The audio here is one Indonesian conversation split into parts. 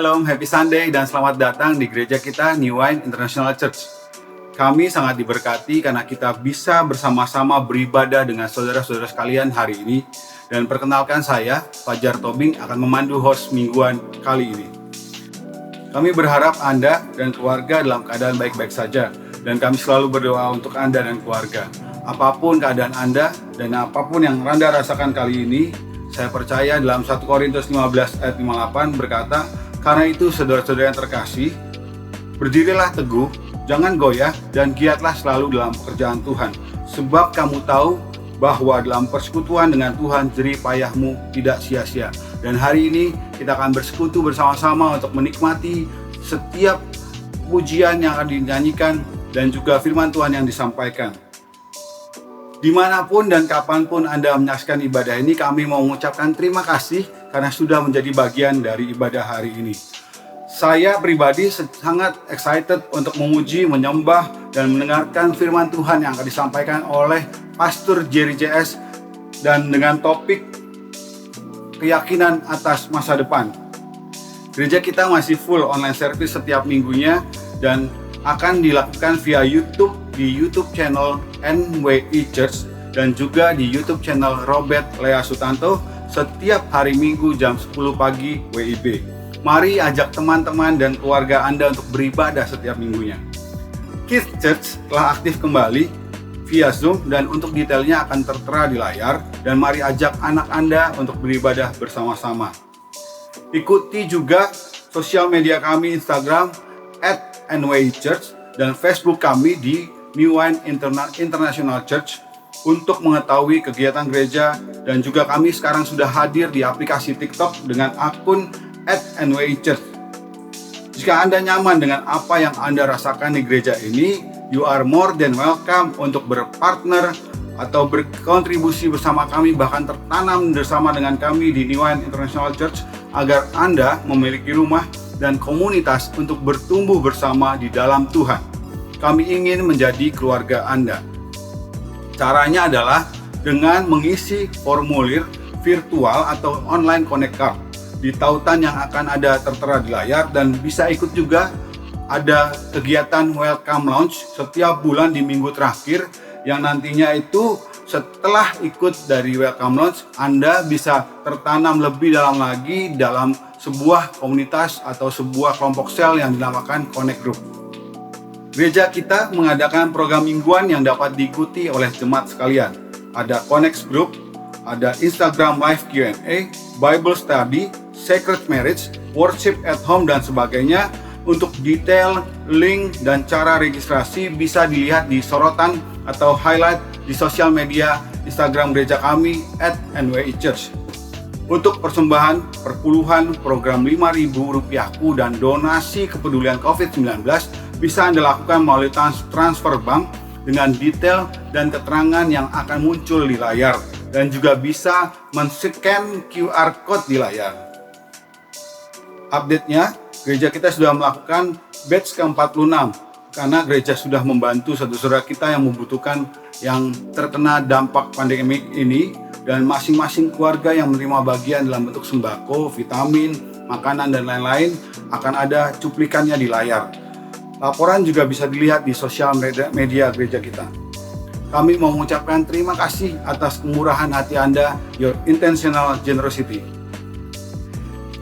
Shalom, Happy Sunday, dan selamat datang di gereja kita New Wine International Church. Kami sangat diberkati karena kita bisa bersama-sama beribadah dengan saudara-saudara sekalian hari ini. Dan perkenalkan saya, Fajar Tobing, akan memandu host mingguan kali ini. Kami berharap Anda dan keluarga dalam keadaan baik-baik saja. Dan kami selalu berdoa untuk Anda dan keluarga. Apapun keadaan Anda dan apapun yang Anda rasakan kali ini, saya percaya dalam 1 Korintus 15 ayat 58 berkata, karena itu saudara-saudara yang terkasih, berdirilah teguh, jangan goyah, dan giatlah selalu dalam pekerjaan Tuhan. Sebab kamu tahu bahwa dalam persekutuan dengan Tuhan jerih payahmu tidak sia-sia. Dan hari ini kita akan bersekutu bersama-sama untuk menikmati setiap pujian yang akan dinyanyikan dan juga firman Tuhan yang disampaikan. Dimanapun dan kapanpun Anda menyaksikan ibadah ini, kami mau mengucapkan terima kasih karena sudah menjadi bagian dari ibadah hari ini. Saya pribadi sangat excited untuk memuji, menyembah, dan mendengarkan firman Tuhan yang akan disampaikan oleh Pastor Jerry JS dan dengan topik keyakinan atas masa depan. Gereja kita masih full online service setiap minggunya dan akan dilakukan via YouTube di YouTube channel NWI Church dan juga di YouTube channel Robert Lea Sutanto setiap hari Minggu jam 10 pagi WIB. Mari ajak teman-teman dan keluarga Anda untuk beribadah setiap minggunya. Kids Church telah aktif kembali via Zoom dan untuk detailnya akan tertera di layar, dan mari ajak anak Anda untuk beribadah bersama-sama. Ikuti juga sosial media kami Instagram @NWIChurch dan Facebook kami di New Wine International Church untuk mengetahui kegiatan gereja, dan juga kami sekarang sudah hadir di aplikasi TikTok dengan akun @NWIChurch. Jika Anda nyaman dengan apa yang Anda rasakan di gereja ini, you are more than welcome untuk berpartner atau berkontribusi bersama kami, bahkan tertanam bersama dengan kami di New Wine International Church agar Anda memiliki rumah dan komunitas untuk bertumbuh bersama di dalam Tuhan. Kami ingin menjadi keluarga Anda. Caranya adalah dengan mengisi formulir virtual atau online connect card di tautan yang akan ada tertera di layar, dan bisa ikut juga ada kegiatan welcome lounge setiap bulan di minggu terakhir yang nantinya itu setelah ikut dari welcome lounge Anda bisa tertanam lebih dalam lagi dalam sebuah komunitas atau sebuah kelompok sel yang dinamakan Connect Group. Gereja kita mengadakan program mingguan yang dapat diikuti oleh jemaat sekalian. Ada Connect Group, ada Instagram Live Q&A, Bible Study, Sacred Marriage, Worship at Home, dan sebagainya. Untuk detail, link, dan cara registrasi bisa dilihat di sorotan atau highlight di sosial media Instagram gereja kami @NWIChurch. Untuk persembahan perpuluhan program Rp5.000 dan donasi kepedulian COVID-19 bisa Anda lakukan melalui transfer bank dengan detail dan keterangan yang akan muncul di layar, dan juga bisa men-scan QR code di layar. Update-nya, gereja kita sudah melakukan batch ke-46 karena gereja sudah membantu saudara-saudara kita yang membutuhkan, yang terkena dampak pandemi ini, dan masing-masing keluarga yang menerima bagian dalam bentuk sembako, vitamin, makanan, dan lain-lain akan ada cuplikannya di layar. Laporan juga bisa dilihat di sosial media gereja kita. Kami mau mengucapkan terima kasih atas kemurahan hati Anda, your intentional generosity.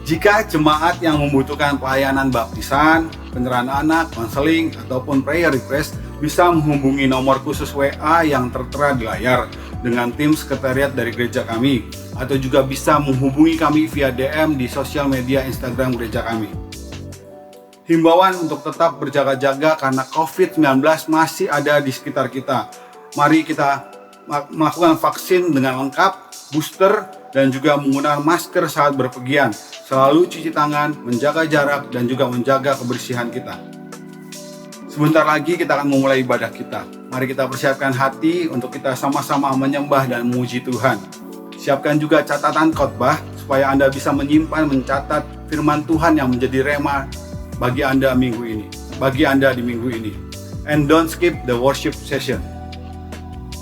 Jika jemaat yang membutuhkan pelayanan baptisan, penyerahan anak, konseling, ataupun prayer request, bisa menghubungi nomor khusus WA yang tertera di layar dengan tim sekretariat dari gereja kami, atau juga bisa menghubungi kami via DM di sosial media Instagram gereja kami. Himbauan untuk tetap berjaga-jaga karena COVID-19 masih ada di sekitar kita. Mari kita melakukan vaksin dengan lengkap, booster, dan juga menggunakan masker saat berpergian. Selalu cuci tangan, menjaga jarak, dan juga menjaga kebersihan kita. Sebentar lagi kita akan memulai ibadah kita. Mari kita persiapkan hati untuk kita sama-sama menyembah dan memuji Tuhan. Siapkan juga catatan khotbah supaya Anda bisa menyimpan, mencatat firman Tuhan yang menjadi rema bagi Anda minggu ini, bagi Anda di minggu ini. And don't skip the worship session.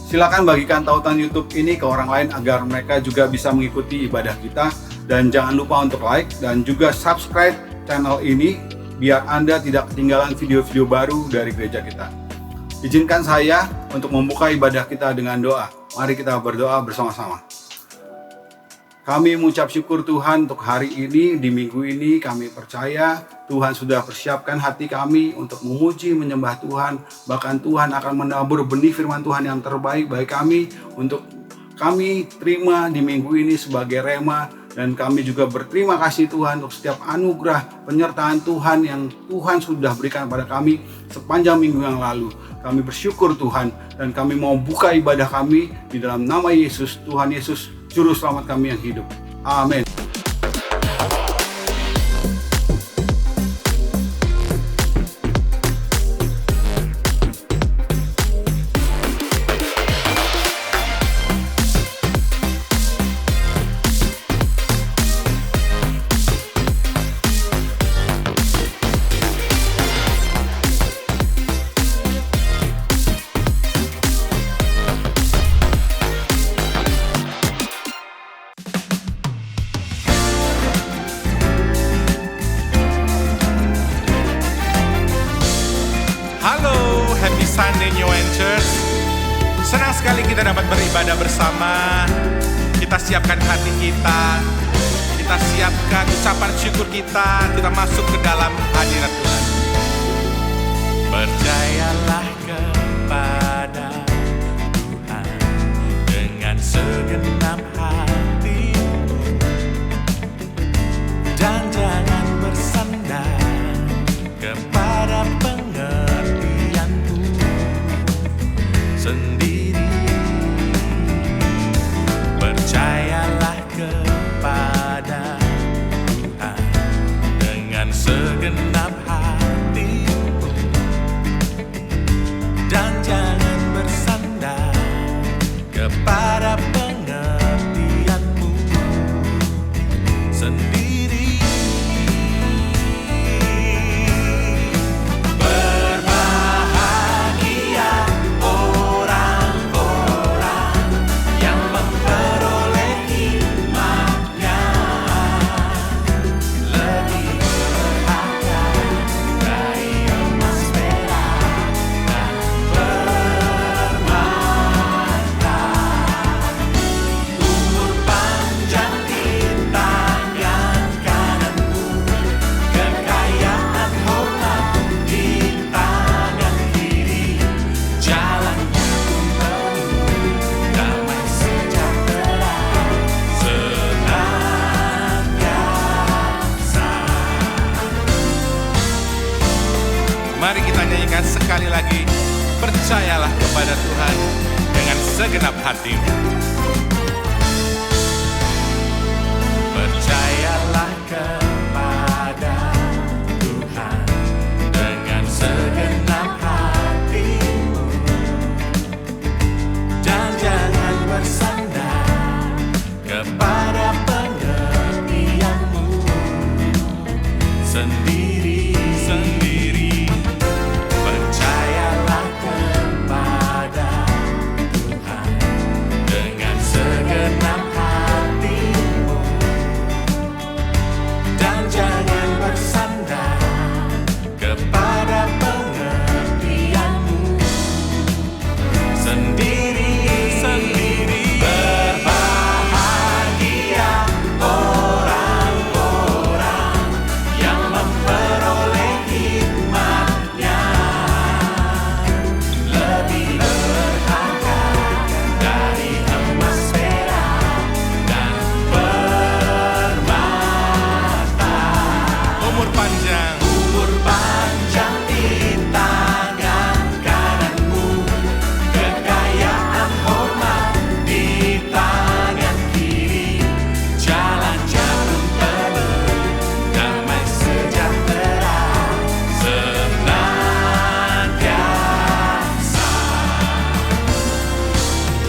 Silakan bagikan tautan YouTube ini ke orang lain agar mereka juga bisa mengikuti ibadah kita, dan jangan lupa untuk like dan juga subscribe channel ini biar Anda tidak ketinggalan video-video baru dari gereja kita. Izinkan saya untuk membuka ibadah kita dengan doa. Mari kita berdoa bersama-sama. Kami mengucap syukur Tuhan untuk hari ini, di minggu ini kami percaya Tuhan sudah persiapkan hati kami untuk memuji, menyembah Tuhan. Bahkan Tuhan akan menabur benih firman Tuhan yang terbaik bagi kami untuk kami terima di minggu ini sebagai rema. Dan kami juga berterima kasih Tuhan untuk setiap anugerah penyertaan Tuhan yang Tuhan sudah berikan pada kami sepanjang minggu yang lalu. Kami bersyukur Tuhan dan kami mau buka ibadah kami di dalam nama Yesus, Tuhan Yesus, Juru Selamat kami yang hidup. Amin. Sunday New End Church. Senang sekali kita dapat beribadah bersama. Kita siapkan hati kita, kita siapkan ucapan syukur kita masuk ke dalam hadirat Tuhan. Percayalah kepada Tuhan dengan segenap hatimu, dan jangan bersandar kepada sendiri. Percayalah kepada Tuhan dengan segenap hatimu, dan jangan bersandar kepada pengertianmu sendiri. Mari kita nyanyikan sekali lagi. Percayalah kepada Tuhan dengan segenap hatimu. Percayalah kepada Tuhan dengan segenap hatimu, dan jangan bersandar kepada pengertianmu sendiri. Percayalah kepada Tuhan dengan segenap hatimu, dan jangan bersandar kepada pengertianmu sendiri. Berbahagia orang-orang yang memperoleh hikmatnya, lebih berharga dari emas, perak, dan permata. Umur panjang di tangan kananmu, kekayaan hormat di tangan kiri, jalan jarum telur, damai sejahtera senantiasa.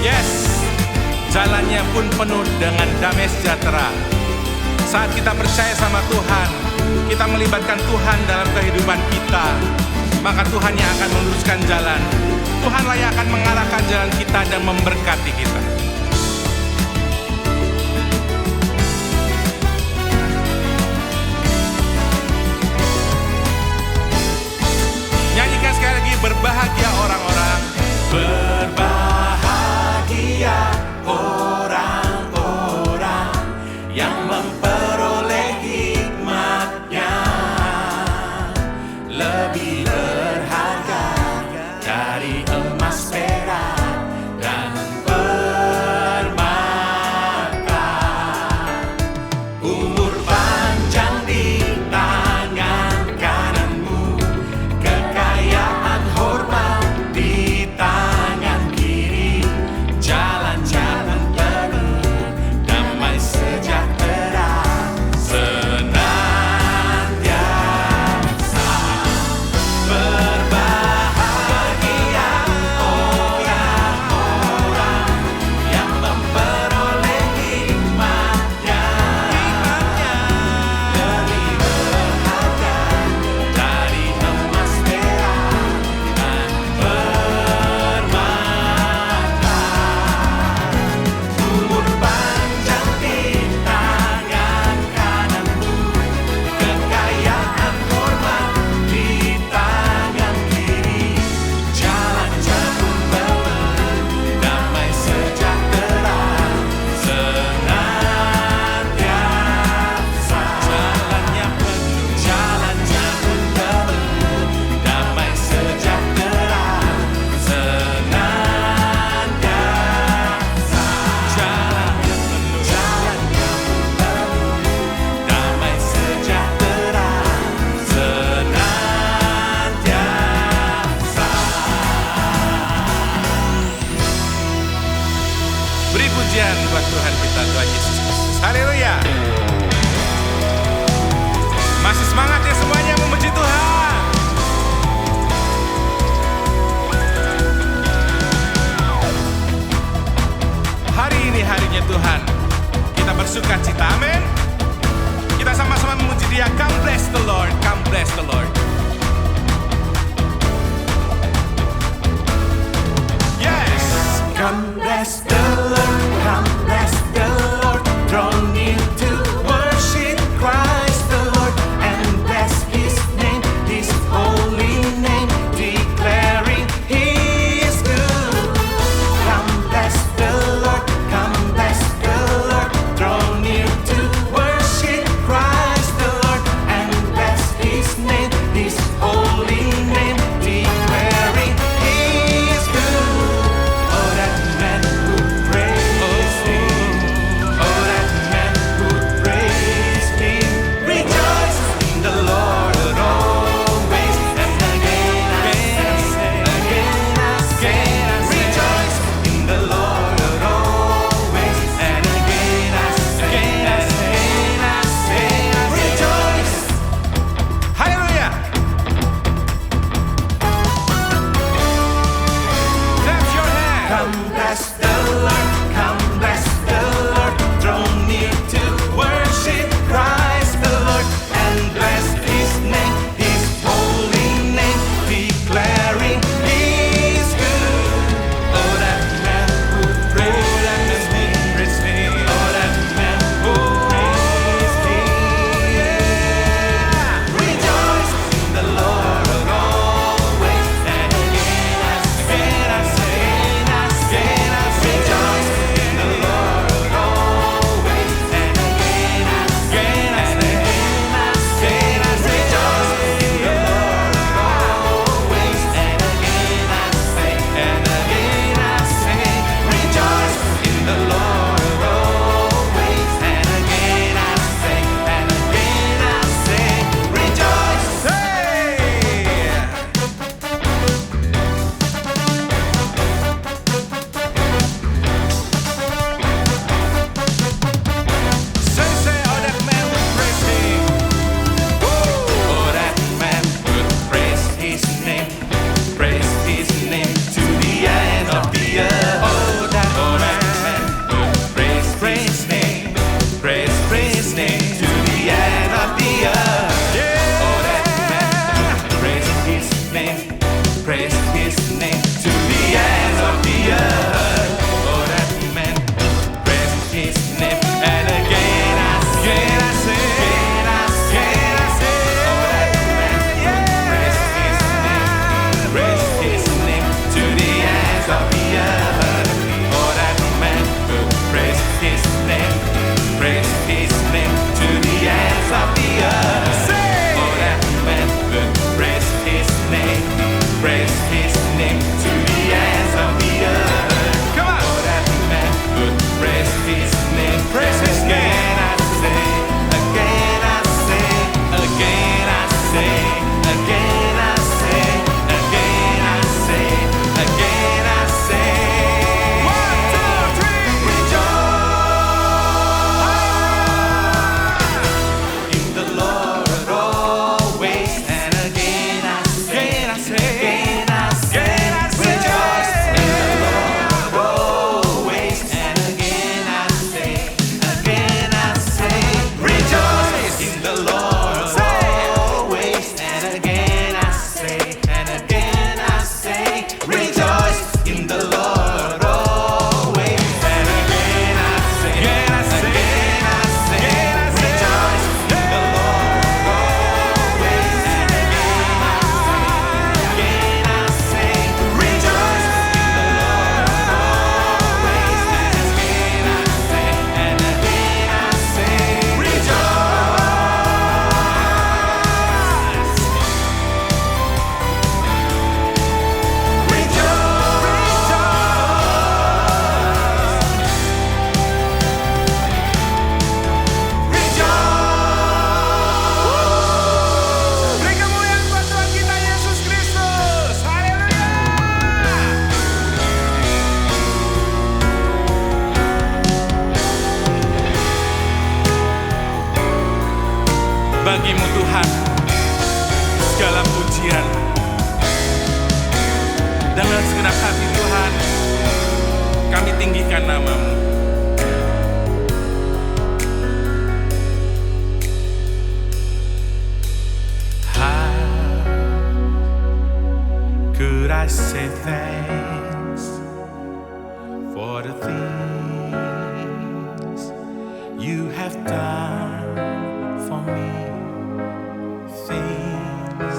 Yes, jalannya pun penuh dengan damai sejahtera. Saat kita percaya sama Tuhan, kita melibatkan Tuhan dalam kehidupan kita, maka Tuhan yang akan meluruskan jalan. Tuhanlah yang akan mengarahkan jalan kita dan memberkati kita. bersukacita. Amin. Kita sama-sama memuji Dia. Come bless the Lord. Come bless the Lord. Yes. Come bless the Lord, come bless the Lord, draw near to worship Christ the Lord, and bless His name, His holy name, declaring He is good. Come bless the Lord, come bless the Lord, draw near to worship Christ the Lord, and bless His name, His holy name, declaring He is good. Oh, that man would praise Him. Oh, that man would praise Him. Rejoice in the Lord always. And again I say, rejoice in the Lord always. And again I say, rejoice. Hallelujah. Clap your hands. Come bless the Lord, come bless the Lord, draw near to worship Christ the Lord, and bless His name, His holy name, declaring He is good. Oh, that man who praise Him, oh, that man who praise Him. Rejoice in the Lord always, and again I say, rejoice in the Lord always, and again I say, rejoice in the Lord always, and again I say, rejoice in the Lord always, and again I say, rejoice. Say, oh, that man would praise Him. Oh, that man would praise His name to the end of the earth. Oh, that man would praise His name to the end of the earth. Oh, that man would praise His name to the end of the earth. Oh, that man would praise His name, and again I say, oh, that man would praise His name to the ends of the earth. Oh, that man would praise His name to the ends of the earth. Oh, that man would praise His name to the ends of the earth. Come on. Oh, that man would praise His name. Again I say, again I say, again I say, again I say, again I say, again I say. 1, 2, 3. Rejoice in the Lord always, and again I say, rejoice in the Lord always, and again I say, rejoice in the Lord always, and again I say, rejoice in the Lord always, and again I say, rejoice in the Lord always, and again I say, rejoice in the Lord always, and again I say, Beri kemuliaan buat Tuhan kita Yesus Kristus. Haleluya. Bagimu Tuhan segala pujian. Dengan segenap hati Tuhan, kami tinggikan nama-Mu. say thanks for the things you have done for me. Things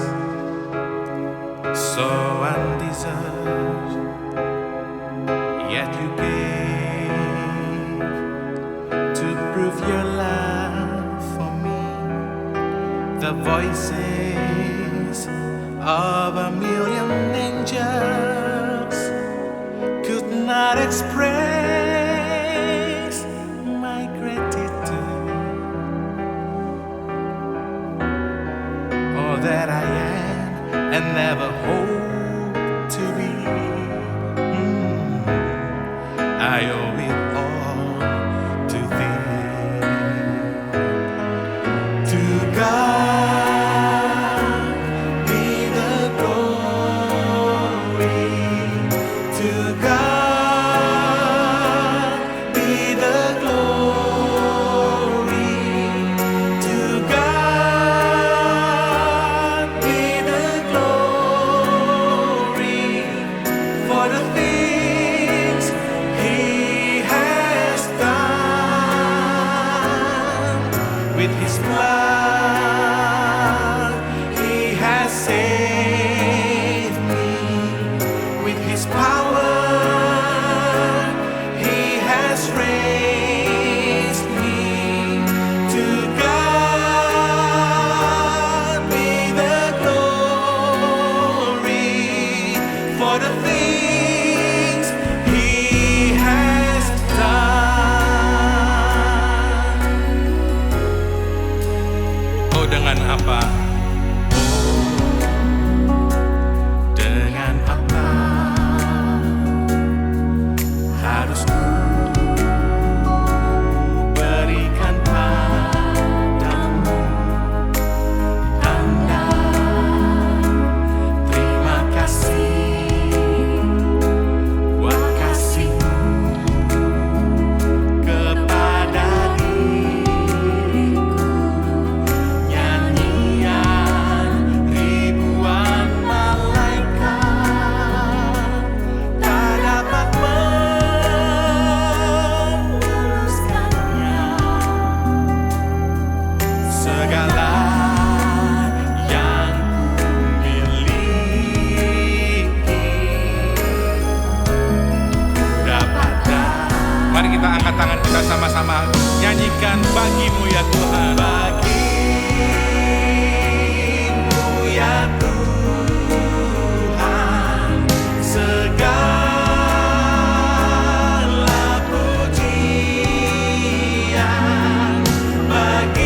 so undeserved, yet you gave to prove your love for me. The voices of a million angels could not express my gratitude. All that I am and never hope to be, I owe it all to thee. To God be the glory. To God be the glory. To God be the glory for the things He has done. With His blood He has saved me. With His power He has raised me. To God be the glory for the things He has done. Oh, dengan apa? Dengan apa harus ku berikan padamu tanda terima kasih buat kasih-Mu kepada diriku. Nyanyian ribuan malaikat tak dapat meneruskannya. Segala yang ku miliki dapat. Mari kita angkat tangan kita sama-sama nyanyikan bagi-Mu ya Tuhan. Bagi-Mu ya Tuhan segala pujian. Bagi-Mu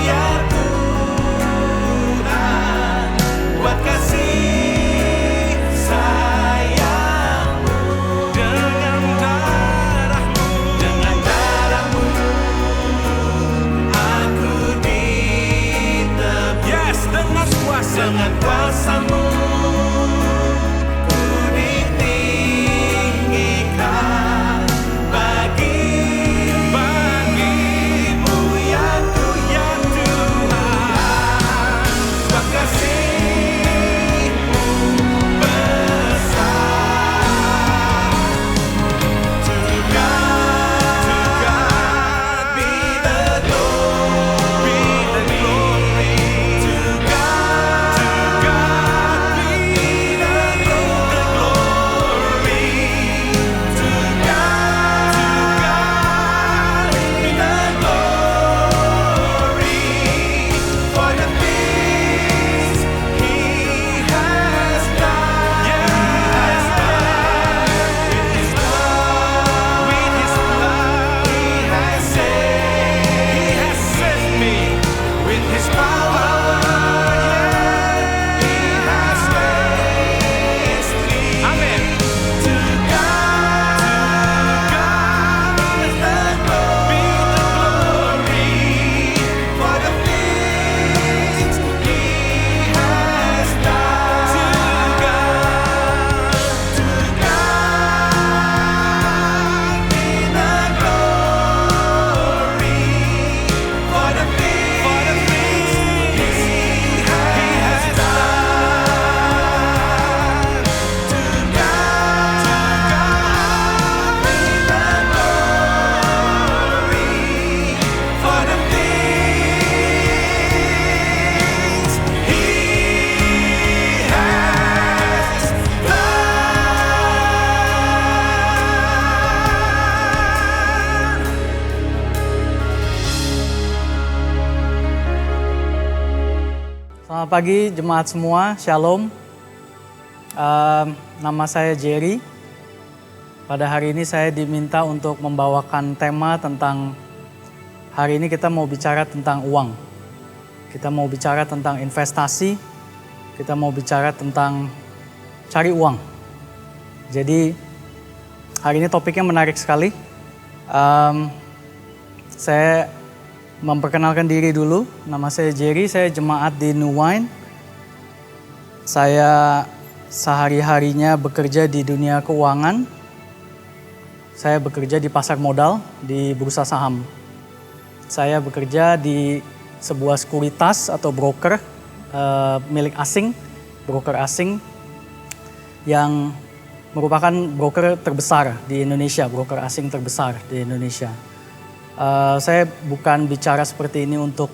ya Tuhan buat kasih sayang-Mu. Dengan darah-Mu aku ditebus. Yes, dengan kuasa-Mu ku ditinggikan. Bagi-Mu ya Tuhan buat kasih-Mu besar. To God be the glory. To God Selamat pagi jemaat semua, Shalom. Nama saya Jerry. Pada hari ini saya diminta untuk membawakan tema tentang, hari ini kita mau bicara tentang uang. Kita mau bicara tentang investasi, kita mau bicara tentang cari uang. Jadi hari ini topiknya menarik sekali. Saya memperkenalkan diri dulu, nama saya Jerry, saya jemaat di New Wine. Saya sehari-harinya bekerja di dunia keuangan. Saya bekerja di pasar modal, di bursa saham. Saya bekerja di sebuah sekuritas atau broker milik asing, broker asing yang merupakan broker terbesar di Indonesia, broker asing terbesar di Indonesia. Saya bukan bicara seperti ini untuk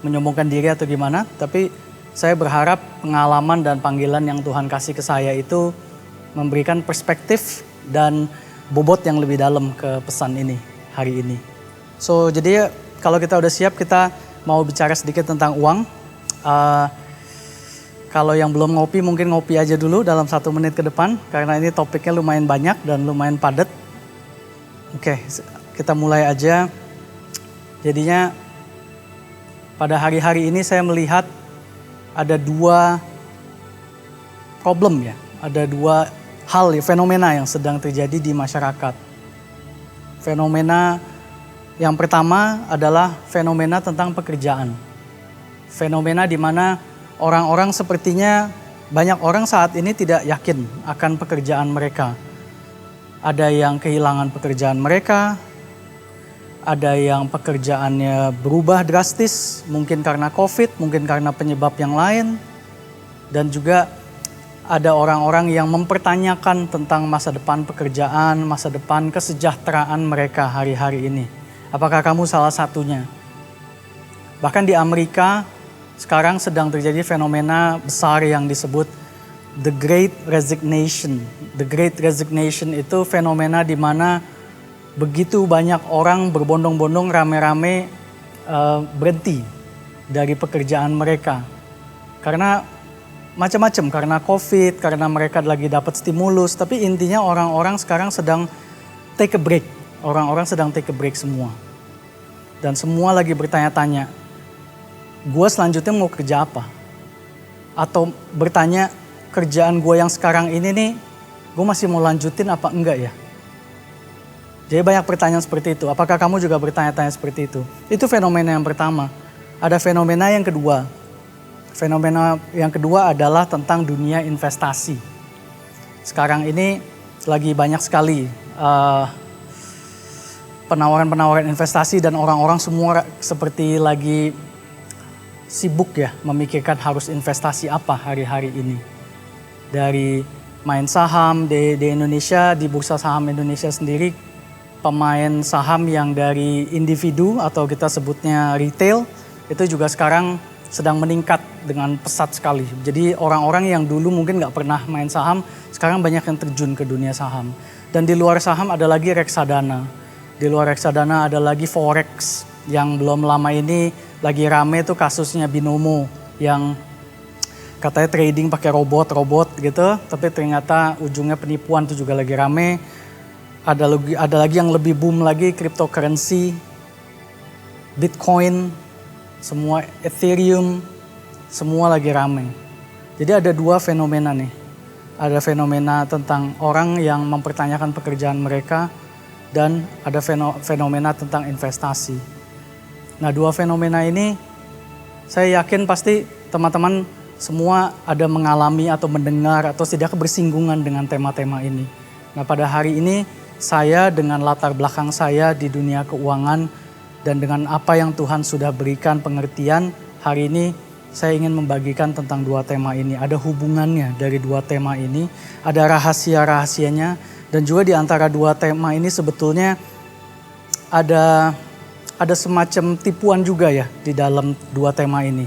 menyombongkan diri atau gimana, tapi saya berharap pengalaman dan panggilan yang Tuhan kasih ke saya itu memberikan perspektif dan bobot yang lebih dalam ke pesan ini hari ini. So jadi kalau kita udah siap, kita mau bicara sedikit tentang uang. Kalau yang belum ngopi mungkin ngopi aja dulu dalam 1 menit ke depan, karena ini topiknya lumayan banyak dan lumayan padat. Oke, kita mulai aja. Jadinya pada hari-hari ini saya melihat ada 2 problem ya, ada 2 hal, fenomena yang sedang terjadi di masyarakat. Fenomena yang pertama adalah fenomena tentang pekerjaan. Fenomena di mana orang-orang sepertinya, banyak orang saat ini tidak yakin akan pekerjaan mereka. Ada yang kehilangan pekerjaan mereka, ada yang pekerjaannya berubah drastis, mungkin karena COVID, mungkin karena penyebab yang lain. Dan juga ada orang-orang yang mempertanyakan tentang masa depan pekerjaan, masa depan kesejahteraan mereka hari-hari ini. Apakah kamu salah satunya? Bahkan di Amerika sekarang sedang terjadi fenomena besar yang disebut The Great Resignation. The Great Resignation itu fenomena di mana begitu banyak orang berbondong-bondong rame-rame berhenti dari pekerjaan mereka. Karena macam-macam, karena COVID, karena mereka lagi dapat stimulus, tapi intinya orang-orang sekarang sedang take a break. Orang-orang sedang take a break semua. Dan semua lagi bertanya-tanya, gue selanjutnya mau kerja apa? Atau bertanya, kerjaan gue yang sekarang ini nih, gue masih mau lanjutin apa enggak ya? Jadi banyak pertanyaan seperti itu. Apakah kamu juga bertanya-tanya seperti itu? Itu fenomena yang pertama. Ada fenomena yang kedua. Fenomena yang kedua adalah tentang dunia investasi. Sekarang ini lagi banyak sekali penawaran-penawaran investasi dan orang-orang semua seperti lagi sibuk ya memikirkan harus investasi apa hari-hari ini. Dari main saham di Indonesia, di bursa saham Indonesia sendiri, pemain saham yang dari individu atau kita sebutnya retail itu juga sekarang sedang meningkat dengan pesat sekali. Jadi orang-orang yang dulu mungkin nggak pernah main saham, sekarang banyak yang terjun ke dunia saham. Dan di luar saham ada lagi reksadana. Di luar reksadana ada lagi forex yang belum lama ini lagi rame tuh kasusnya Binomo yang katanya trading pakai robot gitu, tapi ternyata ujungnya penipuan tuh juga lagi rame. Ada lagi yang lebih boom lagi, cryptocurrency, Bitcoin, semua Ethereum, semua lagi rame. Jadi ada 2 fenomena nih. Ada fenomena tentang orang yang mempertanyakan pekerjaan mereka dan ada fenomena tentang investasi. Nah 2 fenomena ini saya yakin pasti teman-teman semua ada mengalami atau mendengar atau setidaknya bersinggungan dengan tema-tema ini. Nah pada hari ini saya dengan latar belakang saya di dunia keuangan dan dengan apa yang Tuhan sudah berikan pengertian, hari ini saya ingin membagikan tentang 2 tema ini. Ada hubungannya dari 2 tema ini, ada rahasia-rahasianya, dan juga di antara 2 tema ini sebetulnya ada semacam tipuan juga ya di dalam 2 tema ini.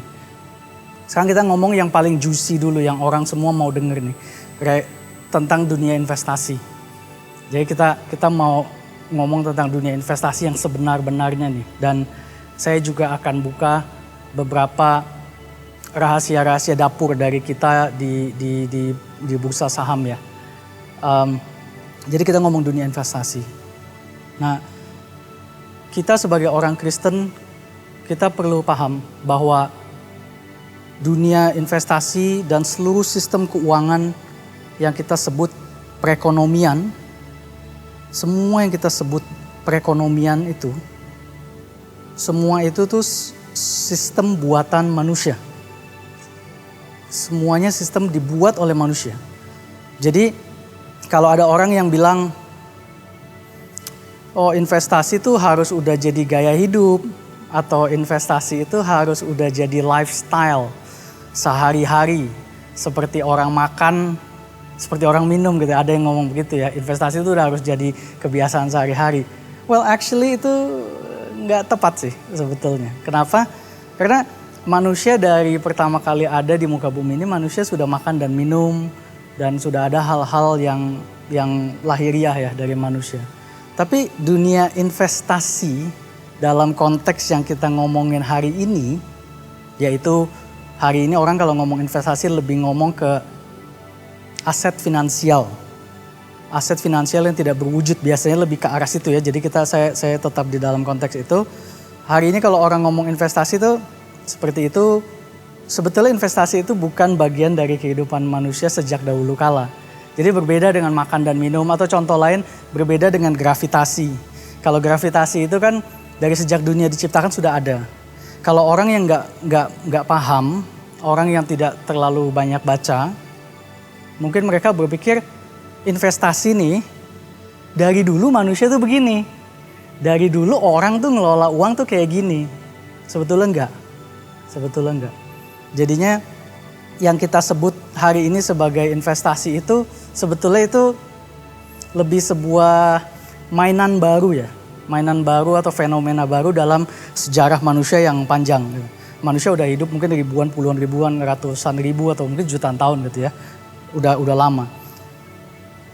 Sekarang kita ngomong yang paling juicy dulu, yang orang semua mau denger nih, kayak tentang dunia investasi. Jadi kita mau ngomong tentang dunia investasi yang sebenar-benarnya nih. Dan saya juga akan buka beberapa rahasia-rahasia dapur dari kita di bursa saham ya. Jadi kita ngomong dunia investasi. Nah, kita sebagai orang Kristen, kita perlu paham bahwa dunia investasi dan seluruh sistem keuangan yang kita sebut perekonomian, semua yang kita sebut perekonomian itu, semua itu tuh sistem buatan manusia. Semuanya sistem dibuat oleh manusia. Jadi kalau ada orang yang bilang, oh investasi itu harus udah jadi gaya hidup, atau investasi itu harus udah jadi lifestyle sehari-hari, seperti orang makan, seperti orang minum gitu. Ada yang ngomong begitu ya, investasi itu udah harus jadi kebiasaan sehari-hari. Well actually itu nggak tepat sih sebetulnya. Kenapa? Karena manusia dari pertama kali ada di muka bumi ini, manusia sudah makan dan minum, dan sudah ada hal-hal yang lahiriah ya dari manusia. Tapi dunia investasi dalam konteks yang kita ngomongin hari ini, yaitu hari ini orang kalau ngomong investasi lebih ngomong ke aset finansial. Aset finansial yang tidak berwujud, biasanya lebih ke arah situ ya. Jadi saya tetap di dalam konteks itu. Hari ini kalau orang ngomong investasi itu seperti itu, sebetulnya investasi itu bukan bagian dari kehidupan manusia sejak dahulu kala. Jadi berbeda dengan makan dan minum, atau contoh lain berbeda dengan gravitasi. Kalau gravitasi itu kan dari sejak dunia diciptakan sudah ada. Kalau orang yang nggak paham, orang yang tidak terlalu banyak baca, mungkin mereka berpikir investasi nih dari dulu manusia tuh begini, dari dulu orang tuh ngelola uang tuh kayak gini. Sebetulnya enggak. Jadinya yang kita sebut hari ini sebagai investasi itu sebetulnya itu lebih sebuah mainan baru ya. Mainan baru atau fenomena baru dalam sejarah manusia yang panjang. Manusia udah hidup mungkin ribuan, puluhan ribuan, ratusan ribu atau mungkin jutaan tahun gitu ya. Udah lama.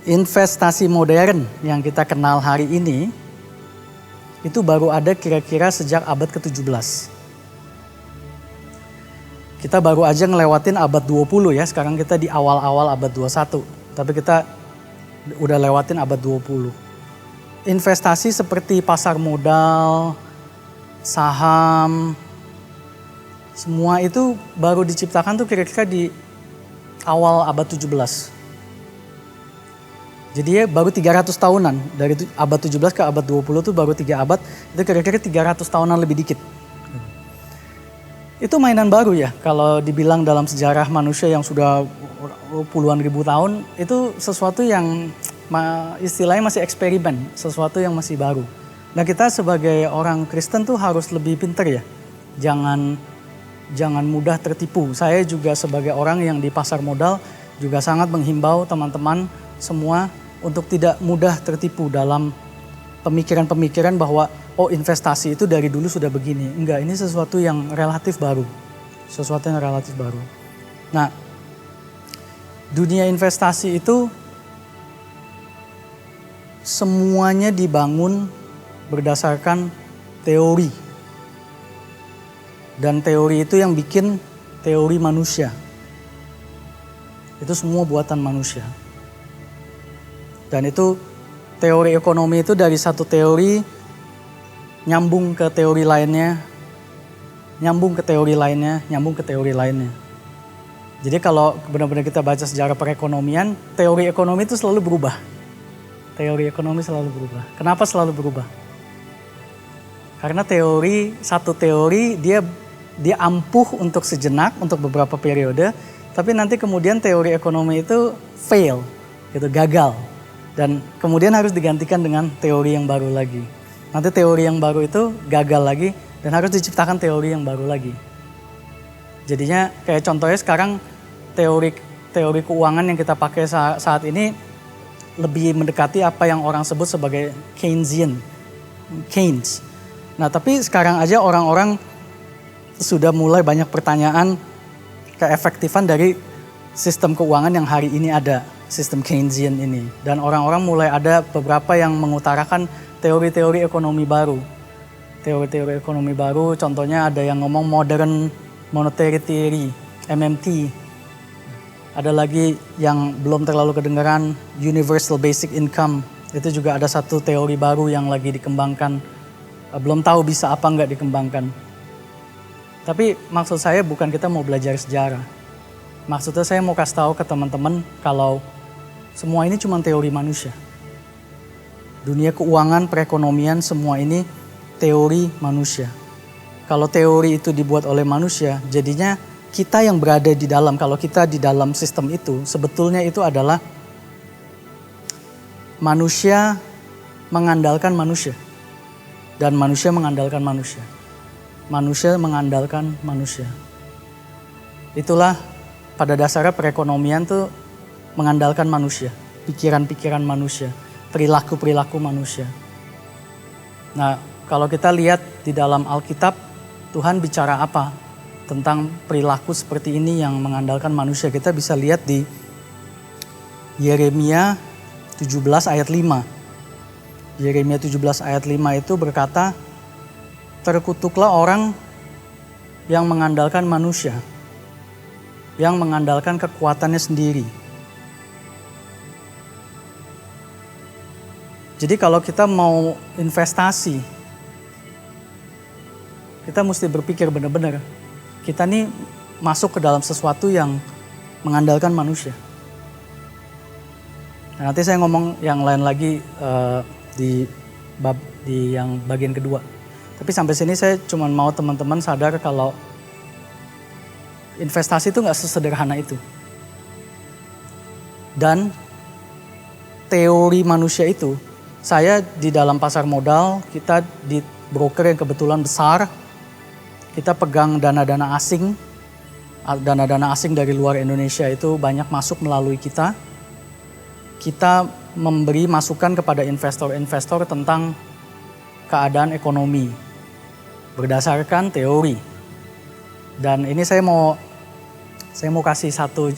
Investasi modern yang kita kenal hari ini itu baru ada kira-kira sejak abad ke-17. Kita baru aja ngelewatin abad 20 ya, sekarang kita di awal-awal abad 21. Tapi kita udah lewatin abad 20. Investasi seperti pasar modal, saham, semua itu baru diciptakan tuh kira-kira di awal abad 17. Jadi ya baru 300 tahunan, dari abad 17 ke abad 20 tuh baru 3 abad, itu kira-kira 300 tahunan lebih dikit. Itu mainan baru ya, kalau dibilang dalam sejarah manusia yang sudah puluhan ribu tahun, itu sesuatu yang istilahnya masih eksperimen, sesuatu yang masih baru. Nah kita sebagai orang Kristen tuh harus lebih pintar ya, jangan mudah tertipu. Saya juga sebagai orang yang di pasar modal juga sangat menghimbau teman-teman semua untuk tidak mudah tertipu dalam pemikiran-pemikiran bahwa oh investasi itu dari dulu sudah begini. Enggak, ini sesuatu yang relatif baru. Sesuatu yang relatif baru. Nah, dunia investasi itu semuanya dibangun berdasarkan teori. Dan teori itu yang bikin teori manusia. Itu semua buatan manusia. Dan itu teori ekonomi itu dari satu teori nyambung ke teori lainnya, nyambung ke teori lainnya, nyambung ke teori lainnya. Jadi kalau benar-benar kita baca sejarah perekonomian, teori ekonomi itu selalu berubah. Teori ekonomi selalu berubah. Kenapa selalu berubah? Karena satu teori dia ampuh untuk sejenak, untuk beberapa periode, tapi nanti kemudian teori ekonomi itu fail, gitu, gagal. Dan kemudian harus digantikan dengan teori yang baru lagi. Nanti teori yang baru itu gagal lagi dan harus diciptakan teori yang baru lagi. Jadinya kayak contohnya sekarang teori keuangan yang kita pakai saat ini lebih mendekati apa yang orang sebut sebagai Keynes. Nah tapi sekarang aja orang-orang sudah mulai banyak pertanyaan keefektifan dari sistem keuangan yang hari ini ada. Sistem Keynesian ini. Dan orang-orang mulai ada beberapa yang mengutarakan teori-teori ekonomi baru. Teori-teori ekonomi baru, contohnya ada yang ngomong modern monetary theory. MMT. Ada lagi yang belum terlalu kedengaran, Universal Basic Income. Itu juga ada satu teori baru yang lagi dikembangkan. Belum tahu bisa apa nggak dikembangkan. Tapi maksud saya bukan kita mau belajar sejarah. Maksudnya saya mau kasih tahu ke teman-teman kalau semua ini cuma teori manusia. Dunia keuangan, perekonomian, semua ini teori manusia. Kalau teori itu dibuat oleh manusia, jadinya kita yang berada di dalam, kalau kita di dalam sistem itu, sebetulnya itu adalah manusia mengandalkan manusia. Dan manusia mengandalkan manusia. Manusia mengandalkan manusia. Itulah pada dasarnya perekonomian tuh mengandalkan manusia. Pikiran-pikiran manusia, perilaku-perilaku manusia. Nah, kalau kita lihat di dalam Alkitab, Tuhan bicara apa tentang perilaku seperti ini yang mengandalkan manusia. Kita bisa lihat di Yeremia 17 ayat 5. Yeremia 17 ayat 5 itu berkata, terkutuklah orang yang mengandalkan manusia, yang mengandalkan kekuatannya sendiri. Jadi kalau kita mau investasi, kita mesti berpikir benar-benar. Kita nih masuk ke dalam sesuatu yang mengandalkan manusia. Nah, nanti saya ngomong yang lain lagi di yang bagian kedua. Tapi sampai sini saya cuma mau teman-teman sadar kalau investasi itu nggak sesederhana itu. Dan teori manusia itu, saya di dalam pasar modal, kita di broker yang kebetulan besar, kita pegang dana-dana asing. Dana-dana asing dari luar Indonesia itu banyak masuk melalui kita. Kita memberi masukan kepada investor-investor tentang keadaan ekonomi berdasarkan teori. Dan ini saya mau kasih satu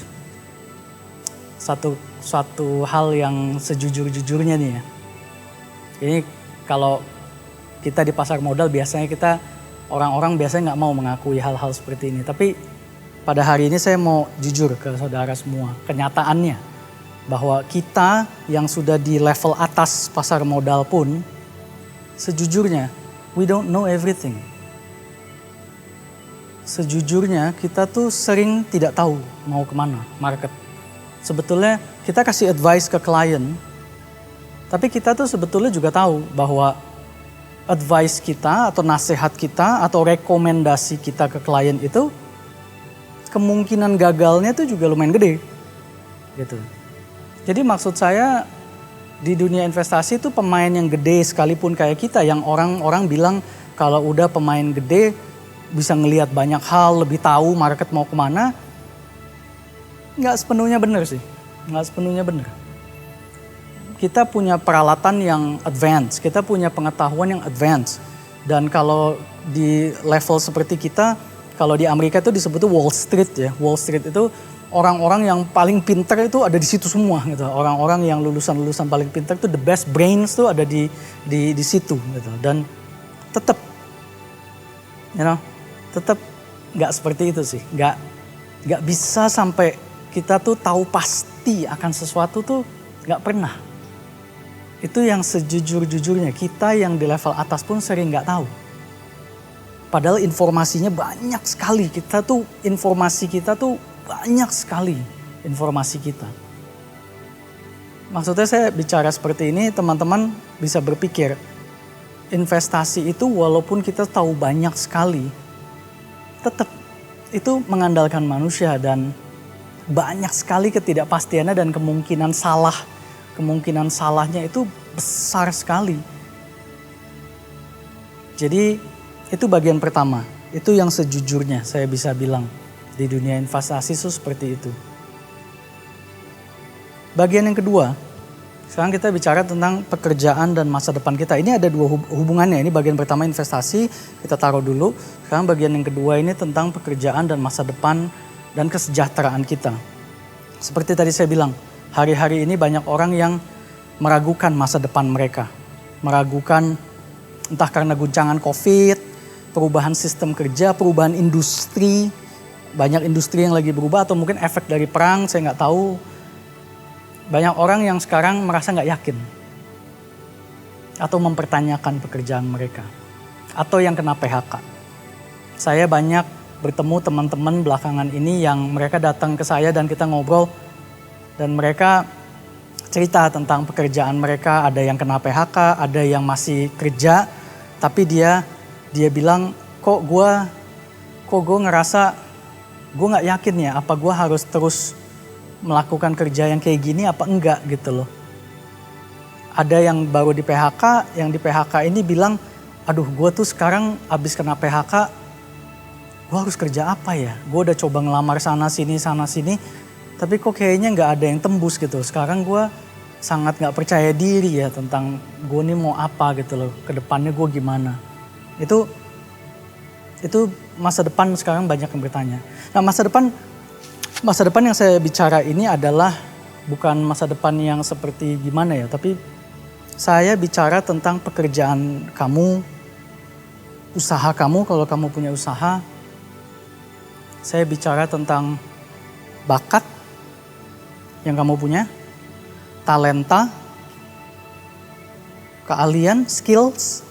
hal yang sejujur-jujurnya nih ya. Ini kalau kita di pasar modal biasanya orang-orang biasanya nggak mau mengakui hal-hal seperti ini. Tapi pada hari ini saya mau jujur ke saudara semua. Kenyataannya bahwa kita yang sudah di level atas pasar modal pun sejujurnya we don't know everything. Sejujurnya kita tuh sering tidak tahu mau kemana market. Sebetulnya kita kasih advice ke klien, tapi kita tuh sebetulnya juga tahu bahwa advice kita atau nasihat kita atau rekomendasi kita ke klien itu kemungkinan gagalnya tuh juga lumayan gede gitu. Jadi maksud saya di dunia investasi itu pemain yang gede sekalipun kayak kita yang orang-orang bilang kalau udah pemain gede bisa ngelihat banyak hal, lebih tahu market mau kemana, nggak sepenuhnya benar sih, nggak sepenuhnya benar. Kita punya peralatan yang advance, kita punya pengetahuan yang advance. Dan kalau di level seperti kita, kalau di Amerika itu disebutnya Wall Street ya. Wall Street itu orang-orang yang paling pintar itu ada di situ semua gitu. Orang-orang yang lulusan-lulusan paling pintar itu the best brains tuh ada di situ gitu. Dan tetap tetap nggak seperti itu sih. Nggak bisa sampai kita tuh tahu pasti akan sesuatu tuh nggak pernah. Itu yang sejujur-jujurnya, kita yang di level atas pun sering nggak tahu. Padahal informasinya banyak sekali, informasi kita tuh banyak sekali informasi kita. Maksudnya saya bicara seperti ini, teman-teman bisa berpikir, investasi itu walaupun kita tahu banyak sekali, tetap itu mengandalkan manusia dan banyak sekali ketidakpastiannya dan kemungkinan salahnya itu besar sekali. Jadi itu bagian pertama, itu yang sejujurnya saya bisa bilang di dunia investasi itu seperti itu. Bagian yang kedua, sekarang kita bicara tentang pekerjaan dan masa depan kita. Ini ada dua hubungannya, ini bagian pertama investasi, kita taruh dulu. Sekarang bagian yang kedua ini tentang pekerjaan dan masa depan dan kesejahteraan kita. Seperti tadi saya bilang, hari-hari ini banyak orang yang meragukan masa depan mereka. Meragukan entah karena guncangan COVID, perubahan sistem kerja, perubahan industri, banyak industri yang lagi berubah atau mungkin efek dari perang, saya nggak tahu. Banyak orang yang sekarang merasa nggak yakin atau mempertanyakan pekerjaan mereka atau yang kena PHK. Saya banyak bertemu teman-teman belakangan ini yang mereka datang ke saya dan kita ngobrol dan mereka cerita tentang pekerjaan mereka. Ada yang kena PHK, ada yang masih kerja, tapi dia bilang kok gue ngerasa gue nggak yakin ya, apa gue harus terus melakukan kerja yang kayak gini apa enggak gitu loh. Ada yang baru di PHK, yang di PHK ini bilang, aduh gue tuh sekarang abis kena PHK, gue harus kerja apa ya? Gue udah coba ngelamar sana sini, tapi kok kayaknya nggak ada yang tembus gitu. Sekarang gue sangat nggak percaya diri ya tentang gue nih mau apa gitu loh, kedepannya gue gimana. Itu masa depan sekarang banyak yang bertanya. Nah masa depan yang saya bicara ini adalah bukan masa depan yang seperti gimana ya, tapi saya bicara tentang pekerjaan kamu, usaha kamu kalau kamu punya usaha. Saya bicara tentang bakat yang kamu punya, talenta, keahlian, skills,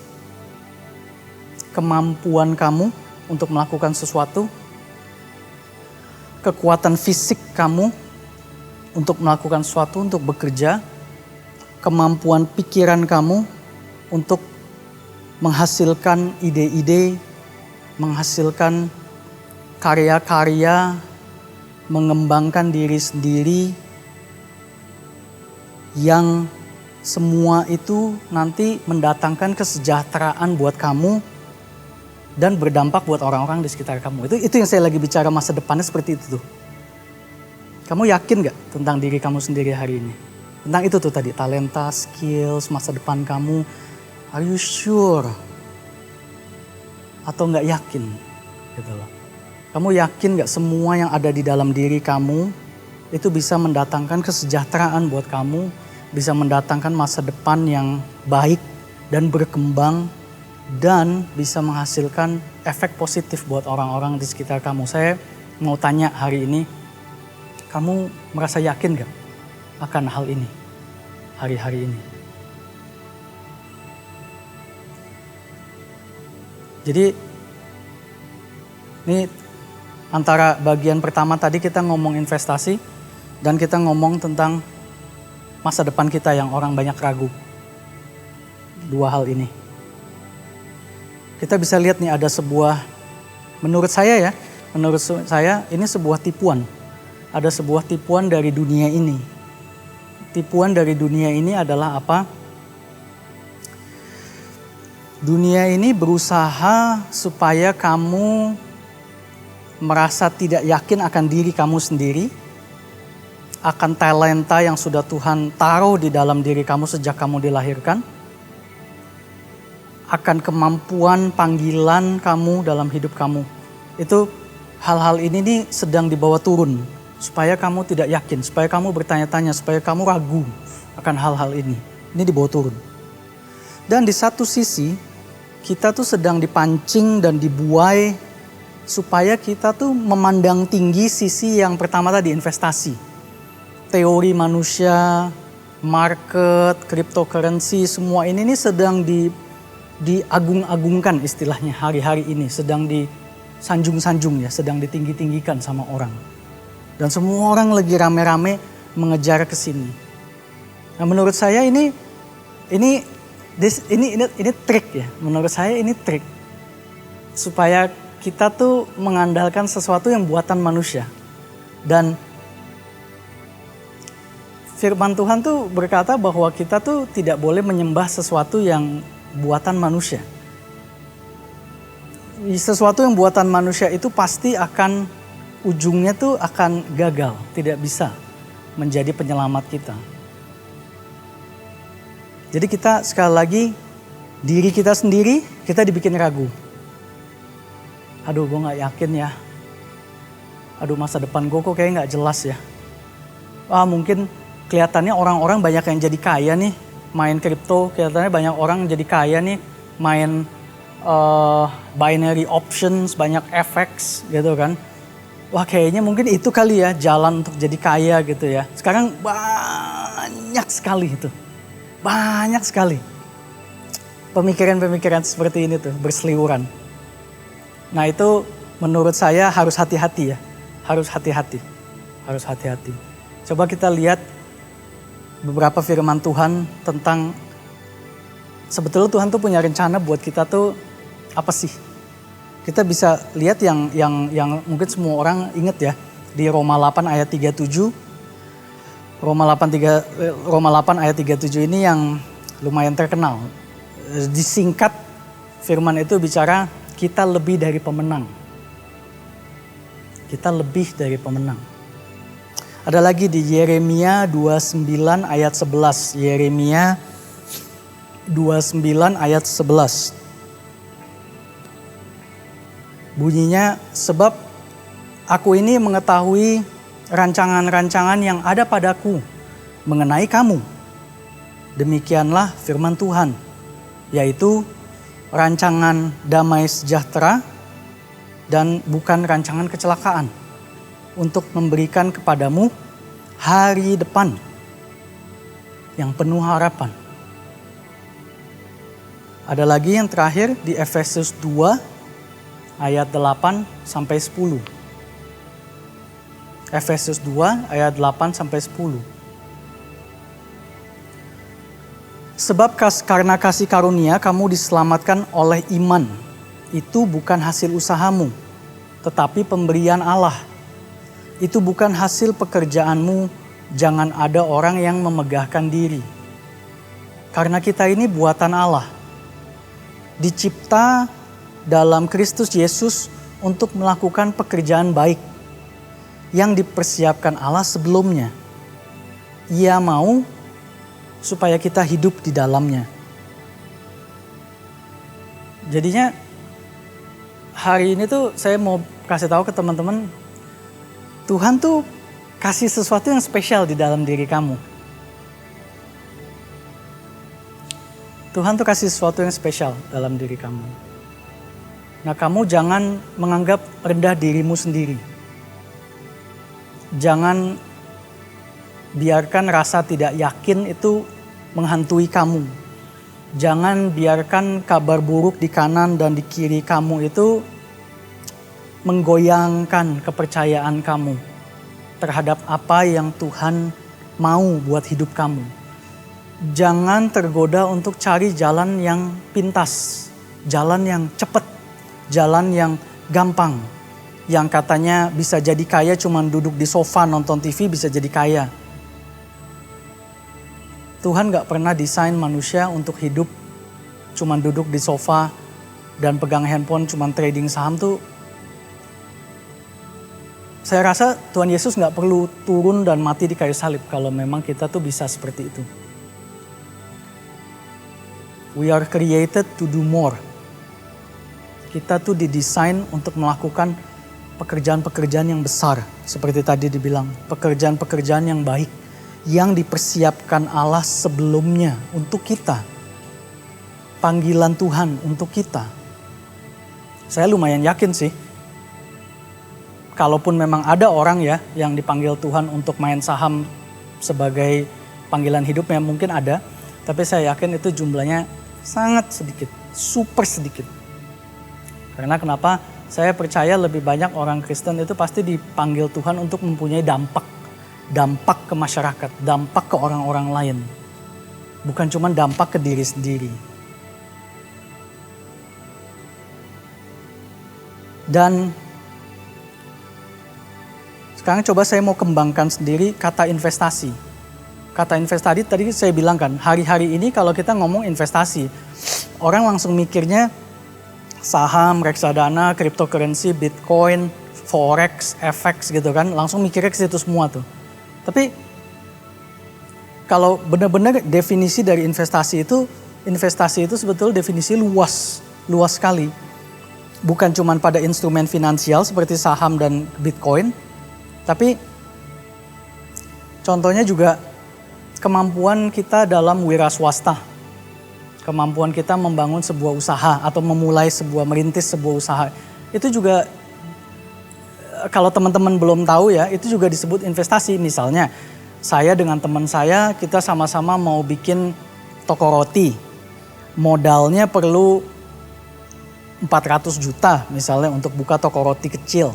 kemampuan kamu untuk melakukan sesuatu, kekuatan fisik kamu untuk melakukan sesuatu, untuk bekerja, kemampuan pikiran kamu untuk menghasilkan ide-ide, menghasilkan karya-karya, mengembangkan diri sendiri, yang semua itu nanti mendatangkan kesejahteraan buat kamu dan berdampak buat orang-orang di sekitar kamu. Itu yang saya lagi bicara masa depannya seperti itu tuh. Kamu yakin gak tentang diri kamu sendiri hari ini? Tentang itu tuh tadi, talenta, skills, masa depan kamu. Are you sure? Atau gak yakin? Gitu loh. Kamu yakin gak semua yang ada di dalam diri kamu itu bisa mendatangkan kesejahteraan buat kamu, bisa mendatangkan masa depan yang baik dan berkembang, dan bisa menghasilkan efek positif buat orang-orang di sekitar kamu. Saya mau tanya hari ini, kamu merasa yakin gak akan hal ini, hari-hari ini? Jadi, ini antara bagian pertama tadi kita ngomong investasi, dan kita ngomong tentang masa depan kita yang orang banyak ragu. Dua hal ini. Kita bisa lihat nih ada sebuah, menurut saya ini sebuah tipuan. Ada sebuah tipuan dari dunia ini. Tipuan dari dunia ini adalah apa? Dunia ini berusaha supaya kamu merasa tidak yakin akan diri kamu sendiri, akan talenta yang sudah Tuhan taruh di dalam diri kamu sejak kamu dilahirkan, akan kemampuan panggilan kamu dalam hidup kamu. Itu hal-hal ini nih sedang dibawa turun supaya kamu tidak yakin, supaya kamu bertanya-tanya, supaya kamu ragu akan hal-hal ini. Ini dibawa turun. Dan di satu sisi kita tuh sedang dipancing dan dibuai supaya kita tuh memandang tinggi sisi yang pertama tadi, investasi. Teori manusia, market, cryptocurrency, semua ini nih sedang diagung-agungkan istilahnya hari-hari ini, sedang disanjung-sanjung ya, sedang ditinggi-tinggikan sama orang. Dan semua orang lagi rame-rame mengejar ke sini. Nah, menurut saya ini trik ya. Menurut saya ini trik supaya kita tuh mengandalkan sesuatu yang buatan manusia. Dan firman Tuhan tuh berkata bahwa kita tuh tidak boleh menyembah sesuatu yang buatan manusia. Sesuatu yang buatan manusia itu pasti akan ujungnya tuh akan gagal, tidak bisa menjadi penyelamat kita. Jadi kita sekali lagi diri kita sendiri kita dibikin ragu. Aduh gue gak yakin ya. Aduh masa depan gue kok kayaknya gak jelas ya. Mungkin kelihatannya orang-orang banyak yang jadi kaya nih. Main kripto, kelihatannya banyak orang jadi kaya nih. Main binary options, banyak FX gitu kan. wah kayaknya mungkin itu kali ya jalan untuk jadi kaya gitu ya. Sekarang banyak sekali itu. Banyak sekali. Pemikiran-pemikiran seperti ini tuh berseliweran. Nah itu menurut saya harus hati-hati ya. Harus hati-hati. Harus hati-hati. Coba kita lihat beberapa firman Tuhan tentang sebetulnya Tuhan tuh punya rencana buat kita tuh apa sih? Kita bisa lihat yang mungkin semua orang ingat ya. Di Roma 8 ayat 37. Roma 8 ayat 37 ini yang lumayan terkenal. Disingkat firman itu bicara kita lebih dari pemenang. Kita lebih dari pemenang. Ada lagi di Yeremia 29 ayat 11. Yeremia 29 ayat 11. Bunyinya, sebab aku ini mengetahui rancangan-rancangan yang ada padaku mengenai kamu. Demikianlah firman Tuhan, yaitu rancangan damai sejahtera dan bukan rancangan kecelakaan, untuk memberikan kepadamu hari depan yang penuh harapan. Ada lagi yang terakhir di Efesus 2 ayat 8 sampai 10. Efesus 2 ayat 8 sampai 10. Sebab karena kasih karunia kamu diselamatkan oleh iman. Itu bukan hasil usahamu, tetapi pemberian Allah. Itu bukan hasil pekerjaanmu, jangan ada orang yang memegahkan diri. Karena kita ini buatan Allah. Dicipta dalam Kristus Yesus untuk melakukan pekerjaan baik yang dipersiapkan Allah sebelumnya. Ia mau supaya kita hidup di dalamnya. Jadinya hari ini tuh saya mau kasih tahu ke teman-teman, Tuhan tuh kasih sesuatu yang spesial di dalam diri kamu. Tuhan tuh kasih sesuatu yang spesial dalam diri kamu. Nah, kamu jangan menganggap rendah dirimu sendiri. Jangan biarkan rasa tidak yakin itu menghantui kamu. Jangan biarkan kabar buruk di kanan dan di kiri kamu itu menggoyangkan kepercayaan kamu terhadap apa yang Tuhan mau buat hidup kamu. Jangan tergoda untuk cari jalan yang pintas, jalan yang cepat, jalan yang gampang. Yang katanya bisa jadi kaya cuman duduk di sofa nonton TV bisa jadi kaya. Tuhan gak pernah desain manusia untuk hidup cuman duduk di sofa dan pegang handphone cuman trading saham tuh. Saya rasa Tuhan Yesus gak perlu turun dan mati di kayu salib kalau memang kita tuh bisa seperti itu. We are created to do more. Kita tuh didesain untuk melakukan pekerjaan-pekerjaan yang besar. Seperti tadi dibilang, pekerjaan-pekerjaan yang baik. Yang dipersiapkan Allah sebelumnya untuk kita. Panggilan Tuhan untuk kita. Saya lumayan yakin sih. Kalaupun memang ada orang ya yang dipanggil Tuhan untuk main saham sebagai panggilan hidupnya, mungkin ada. Tapi saya yakin itu jumlahnya sangat sedikit, super sedikit. Karena kenapa? Saya percaya lebih banyak orang Kristen itu pasti dipanggil Tuhan untuk mempunyai dampak ke masyarakat, dampak ke orang-orang lain. Bukan cuma dampak ke diri sendiri. Dan sekarang coba saya mau kembangkan sendiri kata investasi. Kata investasi tadi saya bilang kan, hari-hari ini kalau kita ngomong investasi, orang langsung mikirnya saham, reksadana, cryptocurrency, bitcoin, forex, FX gitu kan. Langsung mikirnya ke situ semua tuh. Tapi kalau benar-benar definisi dari investasi itu sebetulnya definisi luas sekali. Bukan cuma pada instrumen finansial seperti saham dan bitcoin. Tapi contohnya juga kemampuan kita dalam wira swasta. Kemampuan kita membangun sebuah usaha atau merintis sebuah usaha. Itu juga kalau teman-teman belum tahu ya, itu juga disebut investasi. Misalnya, saya dengan teman saya, kita sama-sama mau bikin toko roti. Modalnya perlu 400 juta misalnya untuk buka toko roti kecil.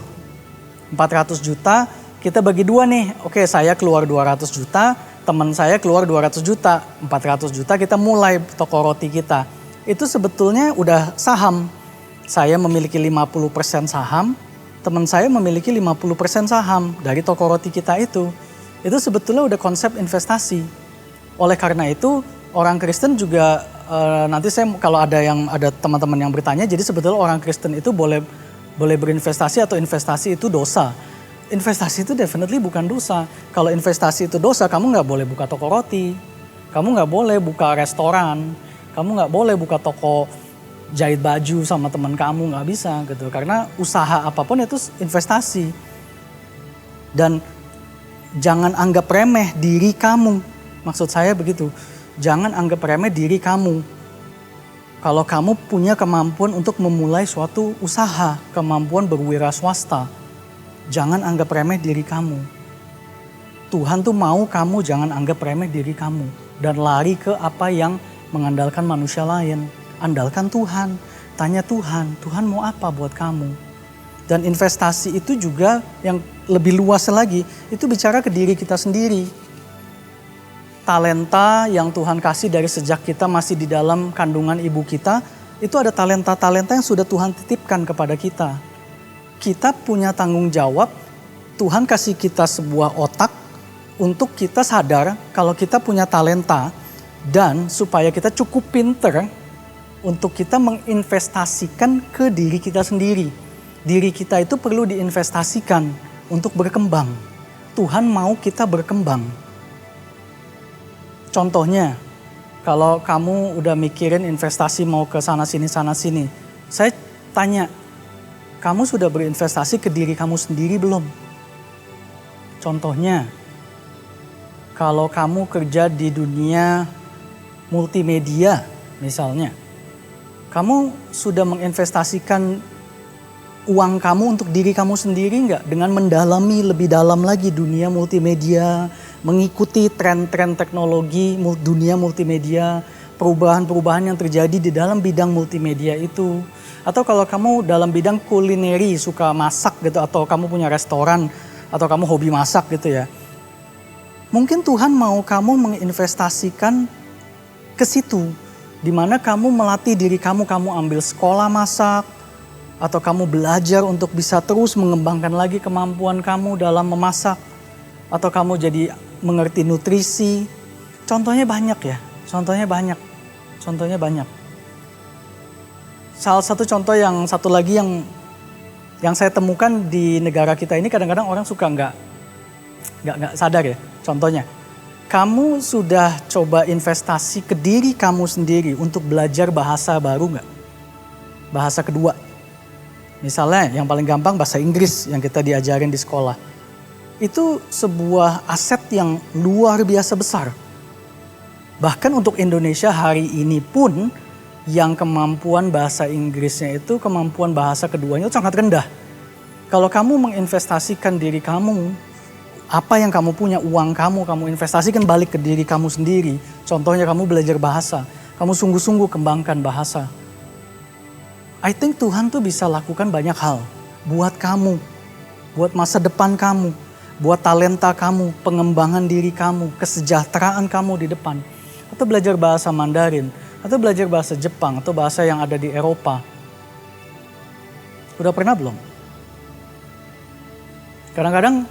400 juta, kita bagi dua nih. Oke, saya keluar 200 juta, teman saya keluar 200 juta. 400 juta kita mulai toko roti kita. Itu sebetulnya udah saham. Saya memiliki 50% saham, teman saya memiliki 50% saham dari toko roti kita itu. Itu sebetulnya udah konsep investasi. Oleh karena itu, orang Kristen juga nanti saya kalau ada teman-teman yang bertanya, jadi sebetulnya orang Kristen itu boleh berinvestasi atau investasi itu dosa. Investasi itu definitely bukan dosa. Kalau investasi itu dosa, kamu nggak boleh buka toko roti, kamu nggak boleh buka restoran, kamu nggak boleh buka toko jahit baju sama teman kamu, nggak bisa gitu. Karena usaha apapun itu investasi. Dan jangan anggap remeh diri kamu. Maksud saya begitu. Jangan anggap remeh diri kamu. Kalau kamu punya kemampuan untuk memulai suatu usaha, kemampuan berwira swasta, jangan anggap remeh diri kamu. Tuhan tuh mau kamu jangan anggap remeh diri kamu. Dan lari ke apa yang mengandalkan manusia lain. Andalkan Tuhan, tanya Tuhan, Tuhan mau apa buat kamu? Dan investasi itu juga yang lebih luas lagi, itu bicara ke diri kita sendiri. Talenta yang Tuhan kasih dari sejak kita masih di dalam kandungan ibu kita, itu ada talenta-talenta yang sudah Tuhan titipkan kepada kita. Kita punya tanggung jawab, Tuhan kasih kita sebuah otak untuk kita sadar kalau kita punya talenta dan supaya kita cukup pinter untuk kita menginvestasikan ke diri kita sendiri. Diri kita itu perlu diinvestasikan untuk berkembang. Tuhan mau kita berkembang. Contohnya, kalau kamu udah mikirin investasi mau ke sana sini, saya tanya, kamu sudah berinvestasi ke diri kamu sendiri belum? Contohnya, kalau kamu kerja di dunia multimedia misalnya, kamu sudah menginvestasikan uang kamu untuk diri kamu sendiri nggak? Dengan mendalami lebih dalam lagi dunia multimedia, mengikuti tren-tren teknologi dunia multimedia, perubahan-perubahan yang terjadi di dalam bidang multimedia itu. Atau kalau kamu dalam bidang kulineri, suka masak gitu, atau kamu punya restoran, atau kamu hobi masak gitu ya. Mungkin Tuhan mau kamu menginvestasikan ke situ. Di mana kamu melatih diri kamu ambil sekolah masak, atau kamu belajar untuk bisa terus mengembangkan lagi kemampuan kamu dalam memasak, atau kamu jadi mengerti nutrisi. Contohnya banyak ya, contohnya banyak. Salah satu contoh yang satu lagi yang saya temukan di negara kita ini, kadang-kadang orang suka nggak sadar ya. Contohnya, kamu sudah coba investasi ke diri kamu sendiri untuk belajar bahasa baru nggak? Bahasa kedua. Misalnya yang paling gampang bahasa Inggris yang kita diajarin di sekolah. Itu sebuah aset yang luar biasa besar. Bahkan untuk Indonesia hari ini pun yang kemampuan bahasa Inggrisnya itu, kemampuan bahasa keduanya itu sangat rendah. Kalau kamu menginvestasikan diri kamu, apa yang kamu punya, uang kamu investasikan balik ke diri kamu sendiri. Contohnya kamu belajar bahasa, kamu sungguh-sungguh kembangkan bahasa. I think Tuhan tuh bisa lakukan banyak hal buat kamu, buat masa depan kamu, buat talenta kamu, pengembangan diri kamu, kesejahteraan kamu di depan. Atau belajar bahasa Mandarin, atau belajar bahasa Jepang, atau bahasa yang ada di Eropa. Udah pernah belum? Kadang-kadang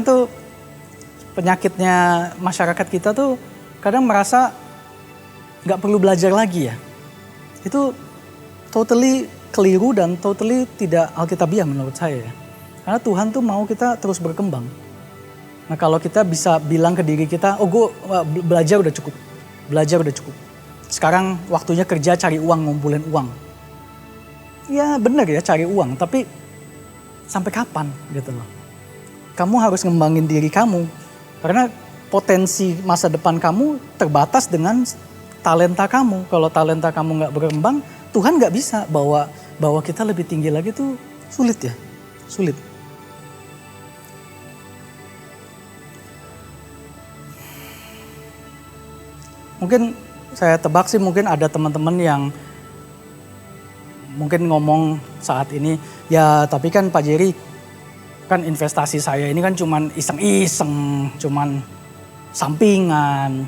tuh penyakitnya masyarakat kita tuh kadang merasa gak perlu belajar lagi ya. Itu totally keliru dan totally tidak alkitabiah menurut saya ya. Karena Tuhan tuh mau kita terus berkembang. Nah kalau kita bisa bilang ke diri kita, oh gue belajar udah cukup. Sekarang waktunya kerja, cari uang, ngumpulin uang. Ya benar ya cari uang, tapi sampai kapan gitu loh. Kamu harus ngembangin diri kamu. Karena potensi masa depan kamu terbatas dengan talenta kamu. Kalau talenta kamu gak berkembang, Tuhan gak bisa bawa kita lebih tinggi lagi tuh Sulit ya, sulit. Mungkin saya tebak sih mungkin ada teman-teman yang mungkin ngomong saat ini, ya tapi kan Pak Jerry, kan investasi saya ini kan cuman iseng-iseng, cuman sampingan,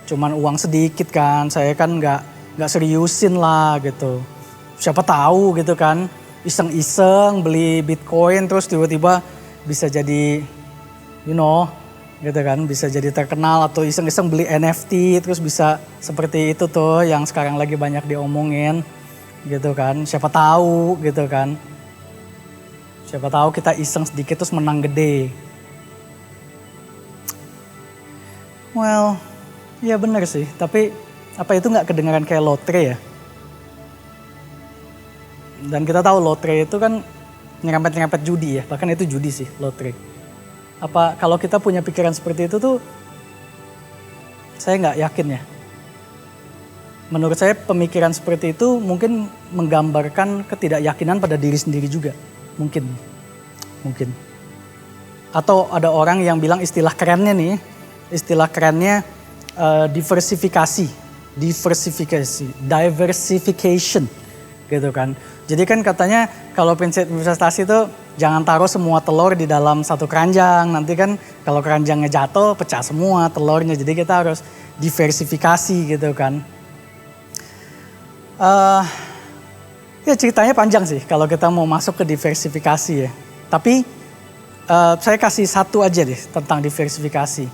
cuman uang sedikit kan, saya kan nggak seriusin lah gitu. Siapa tahu gitu kan, iseng-iseng beli Bitcoin terus tiba-tiba bisa jadi, gitu kan, bisa jadi terkenal, atau iseng-iseng beli NFT terus bisa seperti itu tuh yang sekarang lagi banyak diomongin gitu kan. Siapa tahu gitu kan. Siapa tahu kita iseng sedikit terus menang gede. Well, ya benar sih, tapi apa itu nggak kedengaran kayak lotre ya? Dan kita tahu lotre itu kan nyerempet-nyerempet judi ya, bahkan itu judi sih lotre. Apa kalau kita punya pikiran seperti itu tuh, saya nggak yakin ya. Menurut saya pemikiran seperti itu mungkin menggambarkan ketidakyakinan pada diri sendiri juga. Mungkin. Atau ada orang yang bilang istilah kerennya diversification gitu kan. Jadi kan katanya kalau prinsip investasi itu jangan taruh semua telur di dalam satu keranjang. Nanti kan kalau keranjangnya jatuh pecah semua telurnya. Jadi kita harus diversifikasi gitu kan. Ya ceritanya panjang sih kalau kita mau masuk ke diversifikasi ya. Tapi saya kasih satu aja deh tentang diversifikasi.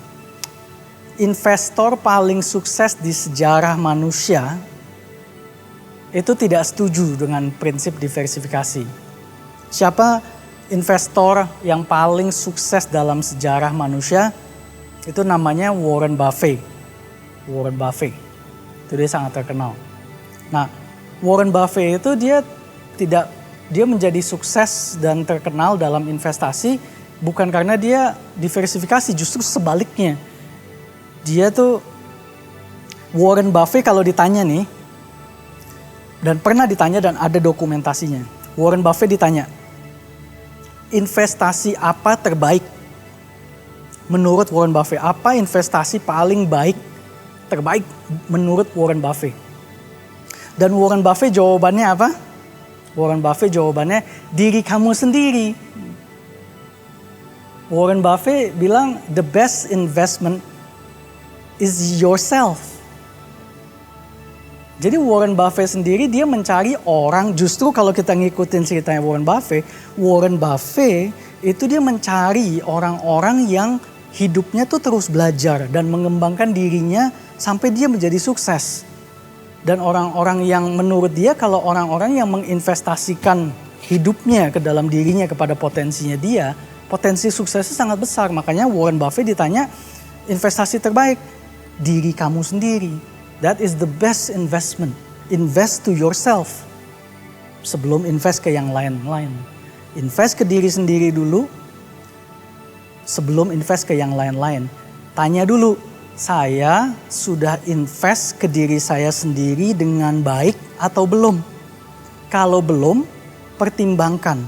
Investor paling sukses di sejarah manusia itu tidak setuju dengan prinsip diversifikasi. Siapa investor yang paling sukses dalam sejarah manusia? Itu namanya Warren Buffett. Warren Buffett. Itu dia sangat terkenal. Nah, Warren Buffett itu dia menjadi sukses dan terkenal dalam investasi bukan karena dia diversifikasi, justru sebaliknya. Dia tuh Warren Buffett kalau ditanya nih, dan pernah ditanya dan ada dokumentasinya. Warren Buffett ditanya, investasi apa terbaik? Menurut Warren Buffett, apa investasi paling terbaik menurut Warren Buffett? Dan Warren Buffett jawabannya apa? Warren Buffett jawabannya diri kamu sendiri. Warren Buffett bilang the best investment is yourself. Jadi Warren Buffett sendiri dia mencari orang, justru kalau kita ngikutin ceritanya Warren Buffett itu dia mencari orang-orang yang hidupnya tuh terus belajar dan mengembangkan dirinya sampai dia menjadi sukses. Dan orang-orang yang menurut dia kalau orang-orang yang menginvestasikan hidupnya ke dalam dirinya kepada potensinya dia, potensi suksesnya sangat besar. Makanya Warren Buffett ditanya investasi terbaik, diri kamu sendiri. That is the best investment. Invest to yourself. Sebelum invest ke yang lain-lain. Invest ke diri sendiri dulu. Sebelum invest ke yang lain-lain. Tanya dulu, saya sudah invest ke diri saya sendiri dengan baik atau belum? Kalau belum, pertimbangkan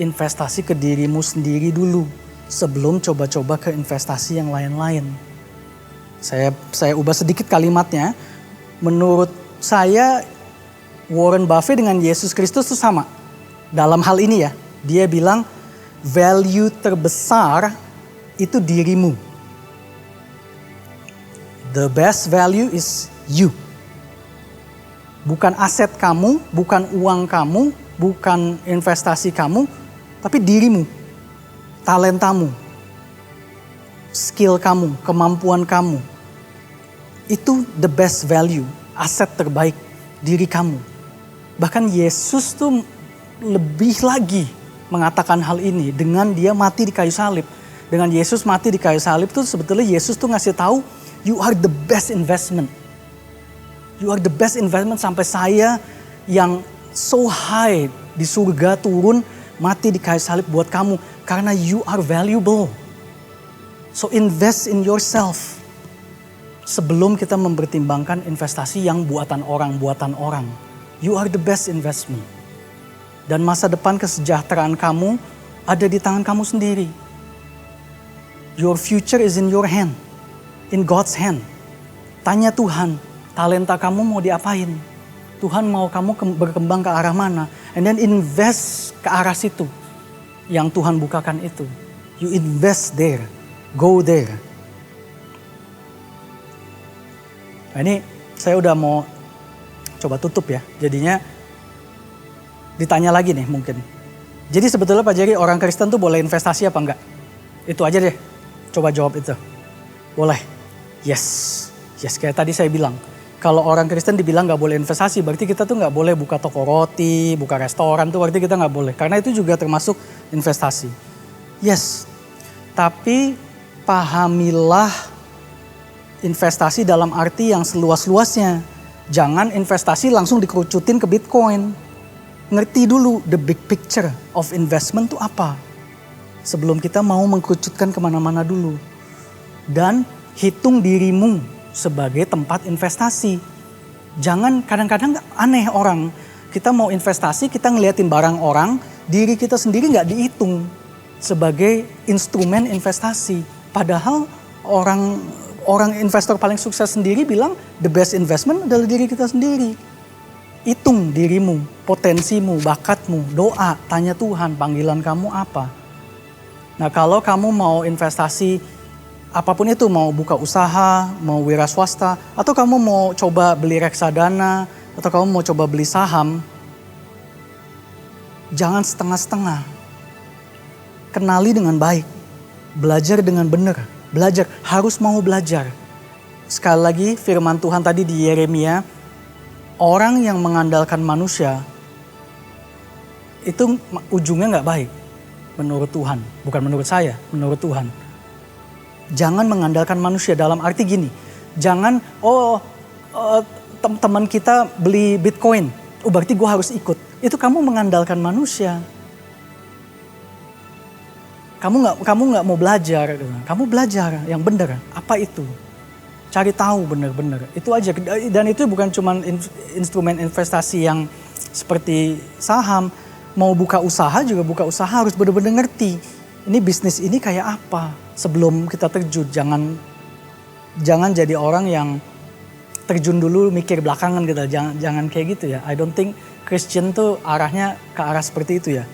investasi ke dirimu sendiri dulu. Sebelum coba-coba ke investasi yang lain-lain. Saya ubah sedikit kalimatnya. Menurut saya Warren Buffett dengan Yesus Kristus itu sama. Dalam hal ini ya, dia bilang value terbesar itu dirimu. The best value is you. Bukan aset kamu, bukan uang kamu, bukan investasi kamu, tapi dirimu, talentamu, skill kamu, kemampuan kamu. Itu the best value, aset terbaik diri kamu. Bahkan Yesus tuh lebih lagi mengatakan hal ini dengan dia mati di kayu salib. Dengan Yesus mati di kayu salib tuh sebetulnya Yesus tuh ngasih tahu you are the best investment. You are the best investment sampai saya yang so high di surga turun mati di kayu salib buat kamu. Karena you are valuable. So invest in yourself. Sebelum kita mempertimbangkan investasi yang buatan orang. You are the best investment. Dan masa depan kesejahteraan kamu ada di tangan kamu sendiri. Your future is in your hand, in God's hand. Tanya Tuhan, talenta kamu mau diapain? Tuhan mau kamu berkembang ke arah mana? And then invest ke arah situ yang Tuhan bukakan itu. You invest there, go there. Nah ini saya udah mau coba tutup ya. Jadinya ditanya lagi nih mungkin. Jadi sebetulnya Pak Jerry, orang Kristen tuh boleh investasi apa enggak? Itu aja deh. Coba jawab itu. Boleh. Yes. Yes, kayak tadi saya bilang. Kalau orang Kristen dibilang gak boleh investasi, berarti kita tuh gak boleh buka toko roti, buka restoran tuh berarti kita gak boleh. Karena itu juga termasuk investasi. Yes. Tapi pahamilah investasi dalam arti yang seluas-luasnya. Jangan investasi langsung dikerucutin ke Bitcoin. Ngerti dulu the big picture of investment tuh apa. Sebelum kita mau mengkerucutkan kemana-mana dulu. Dan hitung dirimu sebagai tempat investasi. Jangan kadang-kadang aneh orang. Kita mau investasi, kita ngeliatin barang orang, diri kita sendiri gak dihitung sebagai instrumen investasi. Padahal orang investor paling sukses sendiri bilang the best investment adalah diri kita sendiri. Hitung dirimu, potensimu, bakatmu, doa, tanya Tuhan panggilan kamu apa. Nah kalau kamu mau investasi apapun itu, mau buka usaha, mau wira swasta, atau kamu mau coba beli reksadana, atau kamu mau coba beli saham, jangan setengah-setengah. Kenali dengan baik, belajar dengan benar, belajar, harus mau belajar. Sekali lagi firman Tuhan tadi di Yeremia, orang yang mengandalkan manusia, itu ujungnya gak baik. Menurut Tuhan, bukan menurut saya, menurut Tuhan. Jangan mengandalkan manusia dalam arti gini. Jangan, teman kita beli Bitcoin, berarti gue harus ikut. Itu kamu mengandalkan manusia. Kamu nggak mau belajar. Kamu belajar yang benar. Apa itu? Cari tahu benar-benar. Itu aja. Dan itu bukan cuma instrumen investasi yang seperti saham. Mau buka usaha juga buka usaha harus benar-benar ngerti. Ini bisnis ini kayak apa sebelum kita terjun. Jangan jadi orang yang terjun dulu mikir belakangan gitu. Jangan kayak gitu ya. I don't think Christian tuh arahnya ke arah seperti itu ya.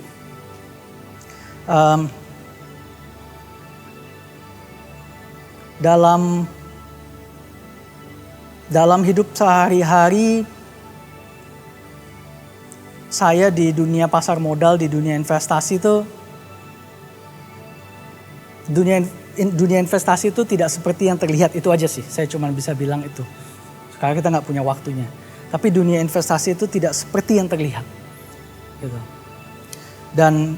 Dalam hidup sehari-hari, saya di dunia pasar modal, di dunia investasi itu, dunia investasi itu tidak seperti yang terlihat. Itu aja sih, saya cuma bisa bilang itu. Sekarang kita nggak punya waktunya. Tapi dunia investasi itu tidak seperti yang terlihat. Gitu. Dan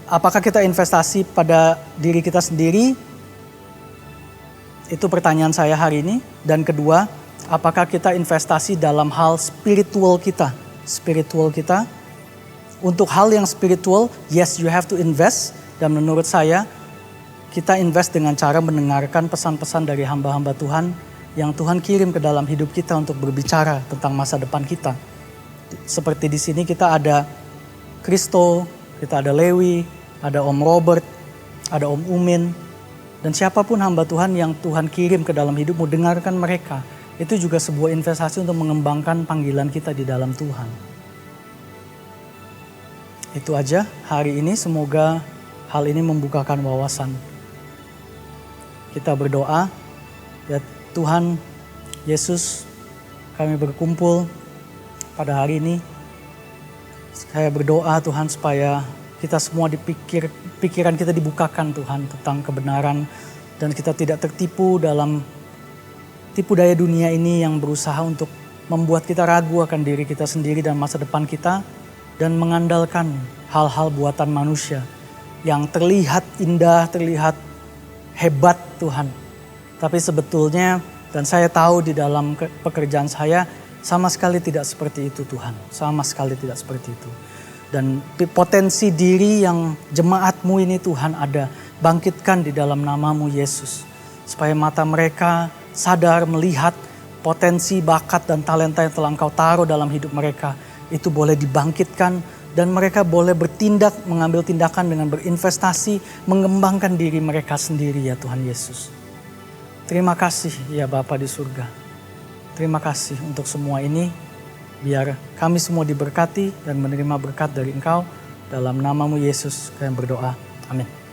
apakah kita investasi pada diri kita sendiri? Itu pertanyaan saya hari ini. Dan kedua, apakah kita investasi dalam hal spiritual kita? Untuk hal yang spiritual, yes, you have to invest. Dan menurut saya, kita invest dengan cara mendengarkan pesan-pesan dari hamba-hamba Tuhan yang Tuhan kirim ke dalam hidup kita untuk berbicara tentang masa depan kita. Seperti di sini kita ada Kristo, kita ada Lewi, ada Om Robert, ada Om Umin, dan siapapun hamba Tuhan yang Tuhan kirim ke dalam hidupmu, dengarkan mereka. Itu juga sebuah investasi untuk mengembangkan panggilan kita di dalam Tuhan. Itu aja hari ini, semoga hal ini membukakan wawasan. Kita berdoa, ya Tuhan Yesus, kami berkumpul pada hari ini. Saya berdoa Tuhan supaya kita semua pikiran kita dibukakan Tuhan tentang kebenaran. Dan kita tidak tertipu dalam tipu daya dunia ini yang berusaha untuk membuat kita ragu akan diri kita sendiri dan masa depan kita. Dan mengandalkan hal-hal buatan manusia yang terlihat indah, terlihat hebat Tuhan. Tapi sebetulnya, dan saya tahu di dalam pekerjaan saya, sama sekali tidak seperti itu Tuhan. Sama sekali tidak seperti itu. Dan potensi diri yang jemaatmu ini Tuhan ada. Bangkitkan di dalam namamu Yesus. Supaya mata mereka sadar melihat potensi, bakat, dan talenta yang telah Engkau taruh dalam hidup mereka. Itu boleh dibangkitkan, Dan mereka boleh bertindak, mengambil tindakan dengan berinvestasi, mengembangkan diri mereka sendiri ya Tuhan Yesus. Terima kasih ya Bapa di surga. Terima kasih untuk semua ini. Biar kami semua diberkati dan menerima berkat dari Engkau. Dalam namamu Yesus kami berdoa. Amin.